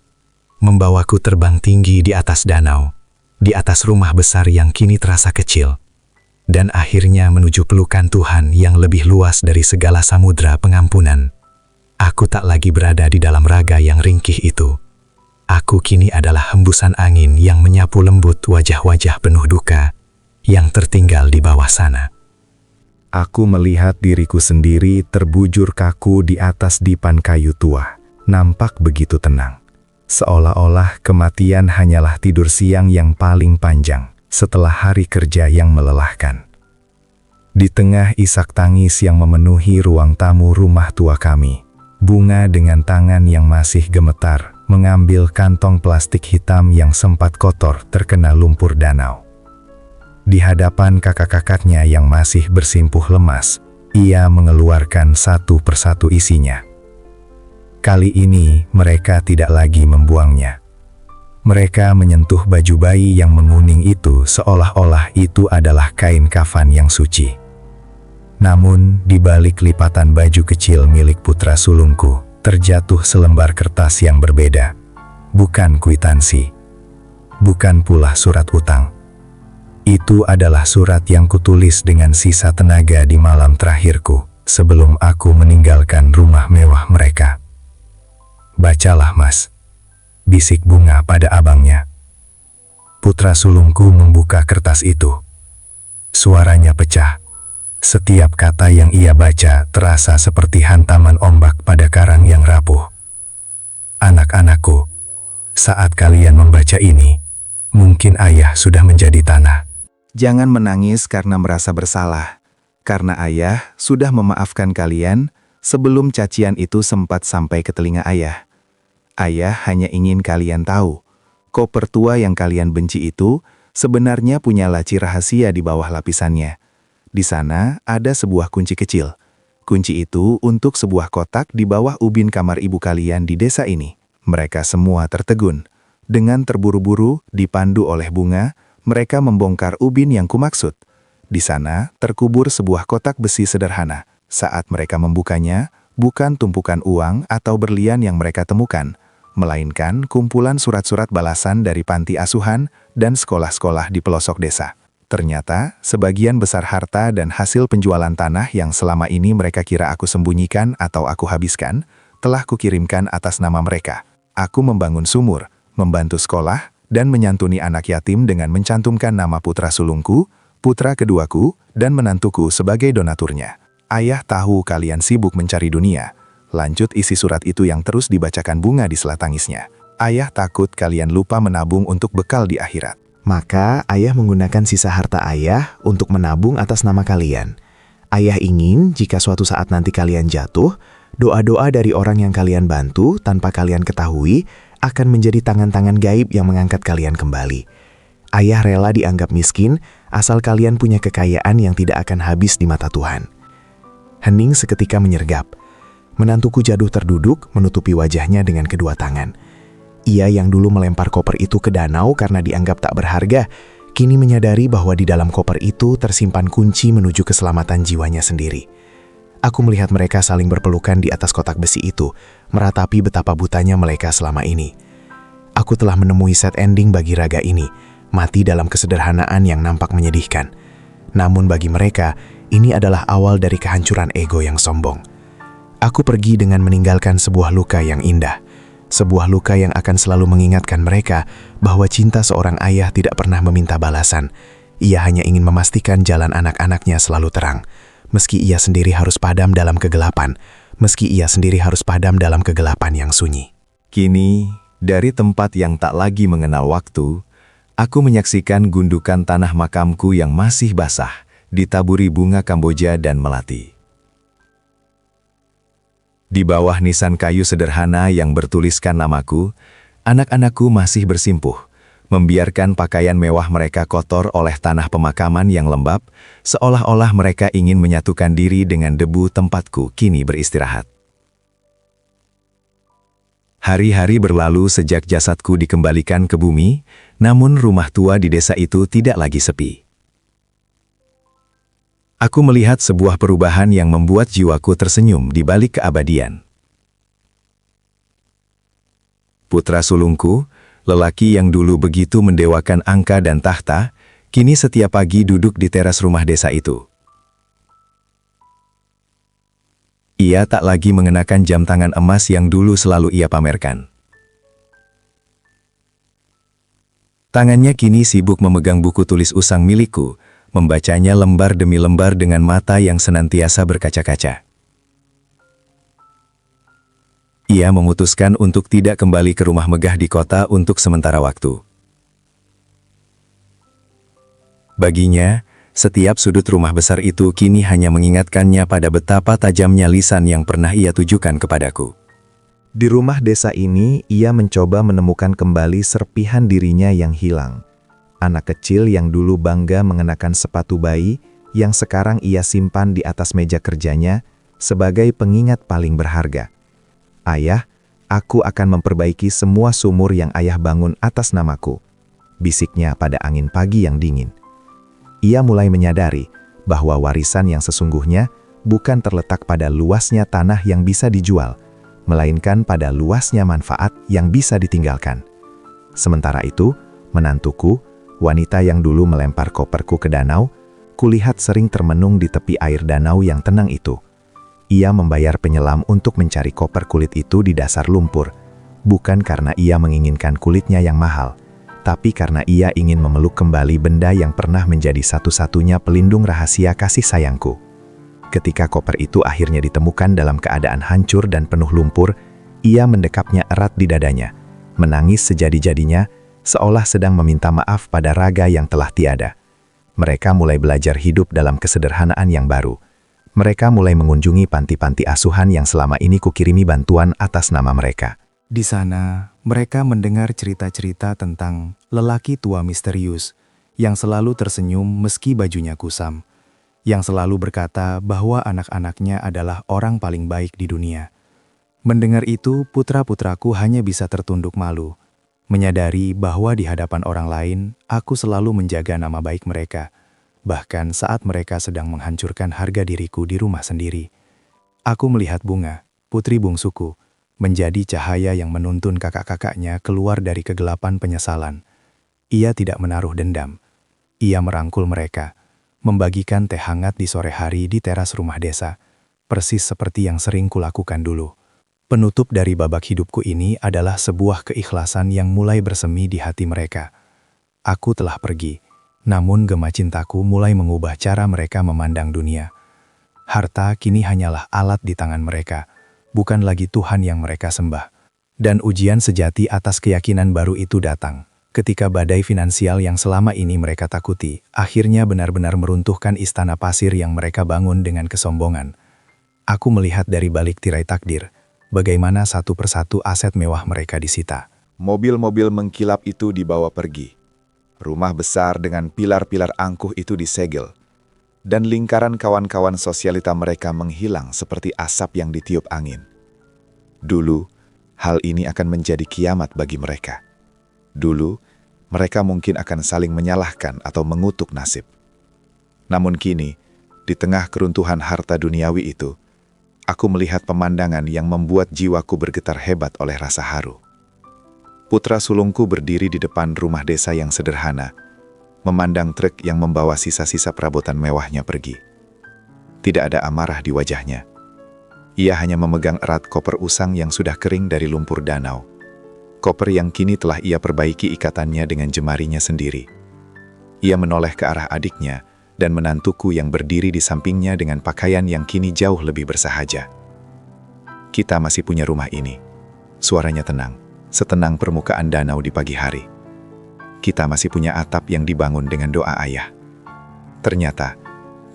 Membawaku terbang tinggi di atas danau. Di atas rumah besar yang kini terasa kecil. Dan akhirnya menuju pelukan Tuhan yang lebih luas dari segala samudra pengampunan. Aku tak lagi berada di dalam raga yang ringkih itu. Aku kini adalah hembusan angin yang menyapu lembut wajah-wajah penuh duka yang tertinggal di bawah sana. Aku melihat diriku sendiri terbujur kaku di atas dipan kayu tua, nampak begitu tenang. Seolah-olah kematian hanyalah tidur siang yang paling panjang setelah hari kerja yang melelahkan. Di tengah isak tangis yang memenuhi ruang tamu rumah tua kami, Bunga dengan tangan yang masih gemetar mengambil kantong plastik hitam yang sempat kotor terkena lumpur danau. Di hadapan kakak-kakaknya yang masih bersimpuh lemas, ia mengeluarkan satu persatu isinya. Kali ini mereka tidak lagi membuangnya. Mereka menyentuh baju bayi yang menguning itu seolah-olah itu adalah kain kafan yang suci. Namun, di balik lipatan baju kecil milik putra sulungku, terjatuh selembar kertas yang berbeda. Bukan kwitansi. Bukan pula surat utang. Itu adalah surat yang kutulis dengan sisa tenaga di malam terakhirku, sebelum aku meninggalkan rumah mewah mereka. "Bacalah, Mas," bisik Bunga pada abangnya. Putra sulungku membuka kertas itu. Suaranya pecah. Setiap kata yang ia baca terasa seperti hantaman ombak pada karang yang rapuh. "Anak-anakku, saat kalian membaca ini, mungkin ayah sudah menjadi tanah. Jangan menangis karena merasa bersalah, karena ayah sudah memaafkan kalian sebelum cacian itu sempat sampai ke telinga ayah. Ayah hanya ingin kalian tahu, koper tua yang kalian benci itu sebenarnya punya laci rahasia di bawah lapisannya. Di sana ada sebuah kunci kecil. Kunci itu untuk sebuah kotak di bawah ubin kamar ibu kalian di desa ini." Mereka semua tertegun. Dengan terburu-buru, dipandu oleh Bunga, mereka membongkar ubin yang kumaksud. Di sana terkubur sebuah kotak besi sederhana. Saat mereka membukanya, bukan tumpukan uang atau berlian yang mereka temukan, melainkan kumpulan surat-surat balasan dari panti asuhan dan sekolah-sekolah di pelosok desa. Ternyata, sebagian besar harta dan hasil penjualan tanah yang selama ini mereka kira aku sembunyikan atau aku habiskan, telah kukirimkan atas nama mereka. Aku membangun sumur, membantu sekolah, dan menyantuni anak yatim dengan mencantumkan nama putra sulungku, putra keduaku, dan menantuku sebagai donaturnya. "Ayah tahu kalian sibuk mencari dunia." Lanjut isi surat itu yang terus dibacakan Bunga di sela tangisnya. "Ayah takut kalian lupa menabung untuk bekal di akhirat. Maka ayah menggunakan sisa harta ayah untuk menabung atas nama kalian. Ayah ingin jika suatu saat nanti kalian jatuh, doa-doa dari orang yang kalian bantu tanpa kalian ketahui akan menjadi tangan-tangan gaib yang mengangkat kalian kembali. Ayah rela dianggap miskin asal kalian punya kekayaan yang tidak akan habis di mata Tuhan." Hening seketika menyergap. Menantuku Jaduh terduduk menutupi wajahnya dengan kedua tangan. Ia yang dulu melempar koper itu ke danau karena dianggap tak berharga, kini menyadari bahwa di dalam koper itu tersimpan kunci menuju keselamatan jiwanya sendiri. Aku melihat mereka saling berpelukan di atas kotak besi itu, meratapi betapa butanya mereka selama ini. Aku telah menemui set ending bagi raga ini, mati dalam kesederhanaan yang nampak menyedihkan. Namun bagi mereka, ini adalah awal dari kehancuran ego yang sombong. Aku pergi dengan meninggalkan sebuah luka yang indah. Sebuah luka yang akan selalu mengingatkan mereka bahwa cinta seorang ayah tidak pernah meminta balasan. Ia hanya ingin memastikan jalan anak-anaknya selalu terang. Meski ia sendiri harus padam dalam kegelapan. Meski ia sendiri harus padam dalam kegelapan yang sunyi. Kini, dari tempat yang tak lagi mengenal waktu, aku menyaksikan gundukan tanah makamku yang masih basah, ditaburi bunga kamboja dan melati. Di bawah nisan kayu sederhana yang bertuliskan namaku, anak-anakku masih bersimpuh, membiarkan pakaian mewah mereka kotor oleh tanah pemakaman yang lembab, seolah-olah mereka ingin menyatukan diri dengan debu tempatku kini beristirahat. Hari-hari berlalu sejak jasadku dikembalikan ke bumi, namun rumah tua di desa itu tidak lagi sepi. Aku melihat sebuah perubahan yang membuat jiwaku tersenyum di balik keabadian. Putra sulungku, lelaki yang dulu begitu mendewakan angka dan tahta, kini setiap pagi duduk di teras rumah desa itu. Ia tak lagi mengenakan jam tangan emas yang dulu selalu ia pamerkan. Tangannya kini sibuk memegang buku tulis usang milikku, membacanya lembar demi lembar dengan mata yang senantiasa berkaca-kaca. Ia memutuskan untuk tidak kembali ke rumah megah di kota untuk sementara waktu. Baginya, setiap sudut rumah besar itu kini hanya mengingatkannya pada betapa tajamnya lisan yang pernah ia tujukan kepadaku. Di rumah desa ini, ia mencoba menemukan kembali serpihan dirinya yang hilang. Anak kecil yang dulu bangga mengenakan sepatu bayi, yang sekarang ia simpan di atas meja kerjanya sebagai pengingat paling berharga. Ayah, aku akan memperbaiki semua sumur yang ayah bangun atas namaku, bisiknya pada angin pagi yang dingin. Ia mulai menyadari bahwa warisan yang sesungguhnya bukan terletak pada luasnya tanah yang bisa dijual, melainkan pada luasnya manfaat yang bisa ditinggalkan. Sementara itu, menantuku, wanita yang dulu melempar koperku ke danau, kulihat sering termenung di tepi air danau yang tenang itu. Ia membayar penyelam untuk mencari koper kulit itu di dasar lumpur, bukan karena ia menginginkan kulitnya yang mahal, tapi karena ia ingin memeluk kembali benda yang pernah menjadi satu-satunya pelindung rahasia kasih sayangku. Ketika koper itu akhirnya ditemukan dalam keadaan hancur dan penuh lumpur, ia mendekapnya erat di dadanya, menangis sejadi-jadinya, seolah sedang meminta maaf pada raga yang telah tiada. Mereka mulai belajar hidup dalam kesederhanaan yang baru. Mereka mulai mengunjungi panti-panti asuhan yang selama ini kukirimi bantuan atas nama mereka. Di sana, mereka mendengar cerita-cerita tentang lelaki tua misterius yang selalu tersenyum meski bajunya kusam, yang selalu berkata bahwa anak-anaknya adalah orang paling baik di dunia. Mendengar itu, putra-putraku hanya bisa tertunduk malu, menyadari bahwa di hadapan orang lain, aku selalu menjaga nama baik mereka, bahkan saat mereka sedang menghancurkan harga diriku di rumah sendiri. Aku melihat Bunga, putri bungsuku, menjadi cahaya yang menuntun kakak-kakaknya keluar dari kegelapan penyesalan. Ia tidak menaruh dendam. Ia merangkul mereka, membagikan teh hangat di sore hari di teras rumah desa, persis seperti yang sering kulakukan dulu. Penutup dari babak hidupku ini adalah sebuah keikhlasan yang mulai bersemi di hati mereka. Aku telah pergi, namun gema cintaku mulai mengubah cara mereka memandang dunia. Harta kini hanyalah alat di tangan mereka, bukan lagi Tuhan yang mereka sembah. Dan ujian sejati atas keyakinan baru itu datang, ketika badai finansial yang selama ini mereka takuti, akhirnya benar-benar meruntuhkan istana pasir yang mereka bangun dengan kesombongan. Aku melihat dari balik tirai takdir, bagaimana satu persatu aset mewah mereka disita. Mobil-mobil mengkilap itu dibawa pergi. Rumah besar dengan pilar-pilar angkuh itu disegel, dan lingkaran kawan-kawan sosialita mereka menghilang seperti asap yang ditiup angin. Dulu, hal ini akan menjadi kiamat bagi mereka. Dulu, mereka mungkin akan saling menyalahkan atau mengutuk nasib. Namun kini, di tengah keruntuhan harta duniawi itu, aku melihat pemandangan yang membuat jiwaku bergetar hebat oleh rasa haru. Putra sulungku berdiri di depan rumah desa yang sederhana, memandang truk yang membawa sisa-sisa perabotan mewahnya pergi. Tidak ada amarah di wajahnya. Ia hanya memegang erat koper usang yang sudah kering dari lumpur danau. Koper yang kini telah ia perbaiki ikatannya dengan jemarinya sendiri. Ia menoleh ke arah adiknya dan menantuku yang berdiri di sampingnya dengan pakaian yang kini jauh lebih bersahaja. Kita masih punya rumah ini. Suaranya tenang, setenang permukaan danau di pagi hari. Kita masih punya atap yang dibangun dengan doa ayah. Ternyata,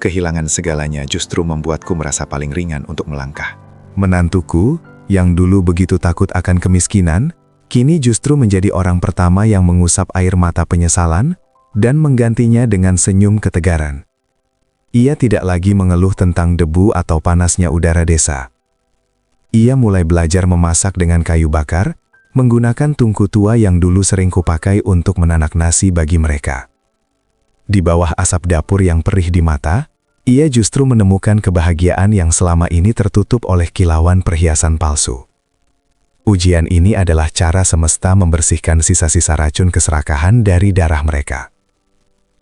kehilangan segalanya justru membuatku merasa paling ringan untuk melangkah. Menantuku, yang dulu begitu takut akan kemiskinan, kini justru menjadi orang pertama yang mengusap air mata penyesalan dan menggantinya dengan senyum ketegaran. Ia tidak lagi mengeluh tentang debu atau panasnya udara desa. Ia mulai belajar memasak dengan kayu bakar, menggunakan tungku tua yang dulu sering kupakai untuk menanak nasi bagi mereka. Di bawah asap dapur yang perih di mata, ia justru menemukan kebahagiaan yang selama ini tertutup oleh kilauan perhiasan palsu. Ujian ini adalah cara semesta membersihkan sisa-sisa racun keserakahan dari darah mereka.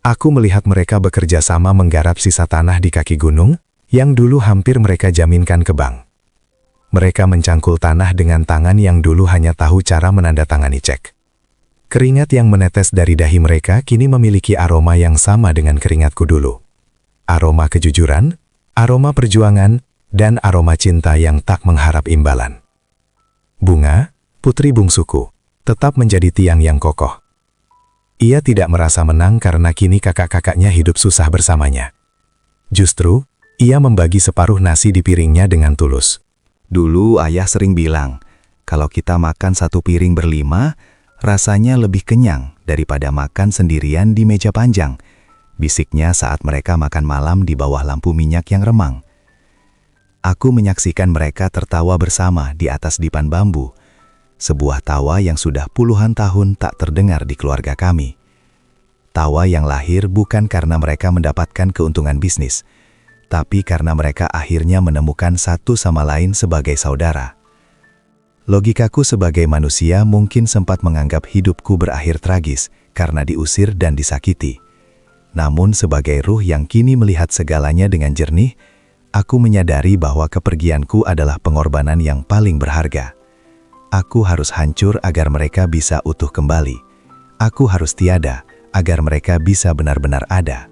Aku melihat mereka bekerja sama menggarap sisa tanah di kaki gunung, yang dulu hampir mereka jaminkan ke bank. Mereka mencangkul tanah dengan tangan yang dulu hanya tahu cara menandatangani cek. Keringat yang menetes dari dahi mereka kini memiliki aroma yang sama dengan keringatku dulu. Aroma kejujuran, aroma perjuangan, dan aroma cinta yang tak mengharap imbalan. Bunga, putri bungsuku, tetap menjadi tiang yang kokoh. Ia tidak merasa menang karena kini kakak-kakaknya hidup susah bersamanya. Justru, ia membagi separuh nasi di piringnya dengan tulus. Dulu ayah sering bilang, kalau kita makan satu piring berlima, rasanya lebih kenyang daripada makan sendirian di meja panjang, bisiknya saat mereka makan malam di bawah lampu minyak yang remang. Aku menyaksikan mereka tertawa bersama di atas dipan bambu, sebuah tawa yang sudah puluhan tahun tak terdengar di keluarga kami. Tawa yang lahir bukan karena mereka mendapatkan keuntungan bisnis, tapi karena mereka akhirnya menemukan satu sama lain sebagai saudara. Logikaku sebagai manusia mungkin sempat menganggap hidupku berakhir tragis karena diusir dan disakiti. Namun sebagai ruh yang kini melihat segalanya dengan jernih, aku menyadari bahwa kepergianku adalah pengorbanan yang paling berharga. Aku harus hancur agar mereka bisa utuh kembali. Aku harus tiada agar mereka bisa benar-benar ada.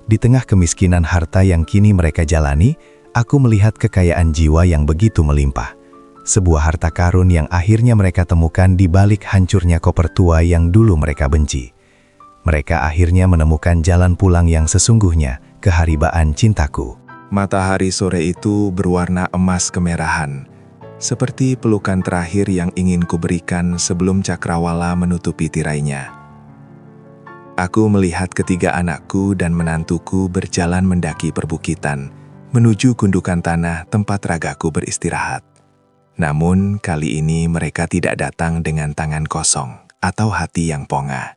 Di tengah kemiskinan harta yang kini mereka jalani, aku melihat kekayaan jiwa yang begitu melimpah. Sebuah harta karun yang akhirnya mereka temukan di balik hancurnya koper tua yang dulu mereka benci. Mereka akhirnya menemukan jalan pulang yang sesungguhnya, keharibaan cintaku. Matahari sore itu berwarna emas kemerahan, seperti pelukan terakhir yang ingin kuberikan sebelum cakrawala menutupi tirainya. Aku melihat ketiga anakku dan menantuku berjalan mendaki perbukitan, menuju gundukan tanah tempat ragaku beristirahat. Namun kali ini mereka tidak datang dengan tangan kosong atau hati yang pongah.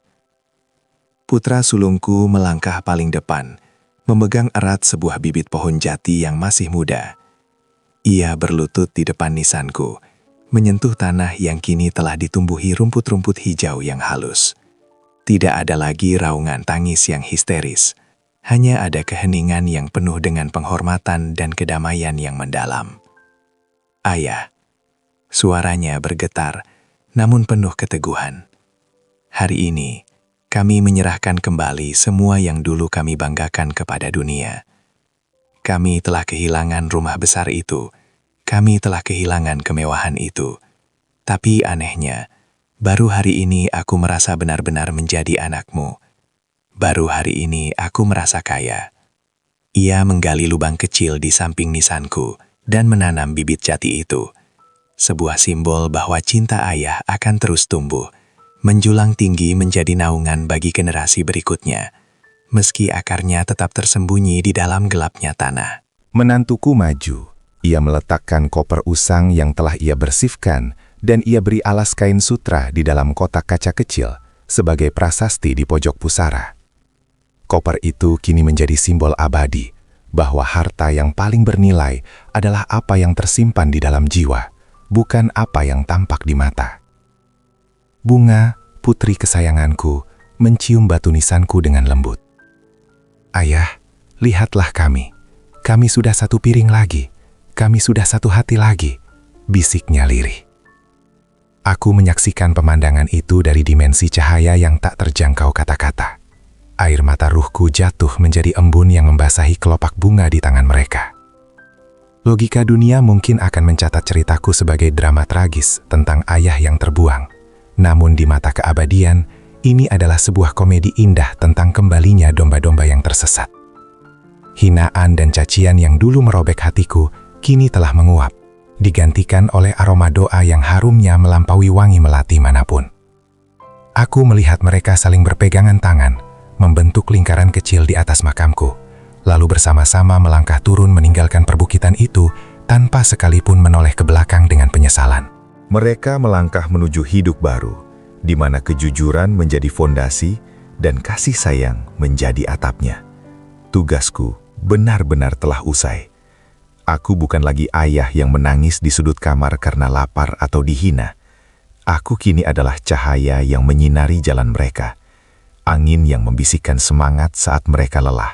Putra sulungku melangkah paling depan, memegang erat sebuah bibit pohon jati yang masih muda. Ia berlutut di depan nisanku, menyentuh tanah yang kini telah ditumbuhi rumput-rumput hijau yang halus. Tidak ada lagi raungan tangis yang histeris, hanya ada keheningan yang penuh dengan penghormatan dan kedamaian yang mendalam. Ayah, suaranya bergetar, namun penuh keteguhan. Hari ini, kami menyerahkan kembali semua yang dulu kami banggakan kepada dunia. Kami telah kehilangan rumah besar itu, kami telah kehilangan kemewahan itu. Tapi anehnya, baru hari ini aku merasa benar-benar menjadi anakmu. Baru hari ini aku merasa kaya. Ia menggali lubang kecil di samping nisanku dan menanam bibit jati itu. Sebuah simbol bahwa cinta ayah akan terus tumbuh, menjulang tinggi menjadi naungan bagi generasi berikutnya, meski akarnya tetap tersembunyi di dalam gelapnya tanah. Menantuku maju. Ia meletakkan koper usang yang telah ia bersihkan dan ia beri alas kain sutra di dalam kotak kaca kecil sebagai prasasti di pojok pusara. Koper itu kini menjadi simbol abadi bahwa harta yang paling bernilai adalah apa yang tersimpan di dalam jiwa, bukan apa yang tampak di mata. Bunga, putri kesayanganku, mencium batu nisanku dengan lembut. Ayah, lihatlah kami. Kami sudah satu piring lagi. Kami sudah satu hati lagi, bisiknya lirih. Aku menyaksikan pemandangan itu dari dimensi cahaya yang tak terjangkau kata-kata. Air mata ruhku jatuh menjadi embun yang membasahi kelopak bunga di tangan mereka. Logika dunia mungkin akan mencatat ceritaku sebagai drama tragis tentang ayah yang terbuang. Namun di mata keabadian, ini adalah sebuah komedi indah tentang kembalinya domba-domba yang tersesat. Hinaan dan cacian yang dulu merobek hatiku, kini telah menguap, digantikan oleh aroma doa yang harumnya melampaui wangi melati manapun. Aku melihat mereka saling berpegangan tangan, membentuk lingkaran kecil di atas makamku, lalu bersama-sama melangkah turun meninggalkan perbukitan itu tanpa sekalipun menoleh ke belakang dengan penyesalan. Mereka melangkah menuju hidup baru, di mana kejujuran menjadi fondasi dan kasih sayang menjadi atapnya. Tugasku benar-benar telah usai. Aku bukan lagi ayah yang menangis di sudut kamar karena lapar atau dihina. Aku kini adalah cahaya yang menyinari jalan mereka, angin yang membisikkan semangat saat mereka lelah,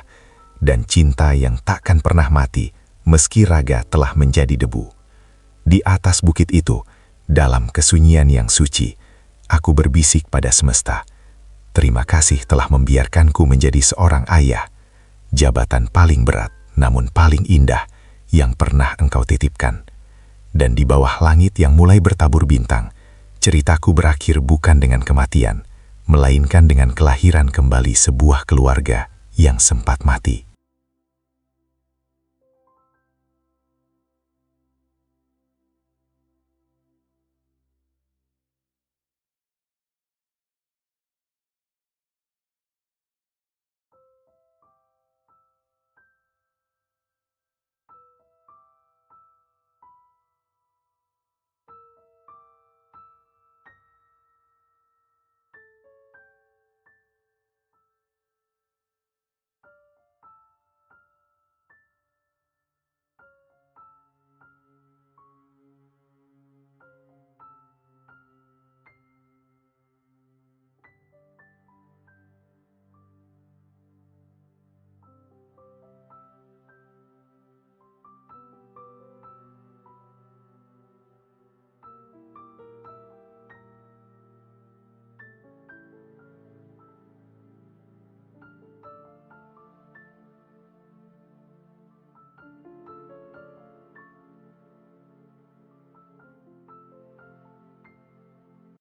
dan cinta yang takkan pernah mati meski raga telah menjadi debu. Di atas bukit itu, dalam kesunyian yang suci, aku berbisik pada semesta. Terima kasih telah membiarkanku menjadi seorang ayah, jabatan paling berat namun paling indah yang pernah engkau titipkan. Dan di bawah langit yang mulai bertabur bintang, ceritaku berakhir bukan dengan kematian, melainkan dengan kelahiran kembali sebuah keluarga yang sempat mati.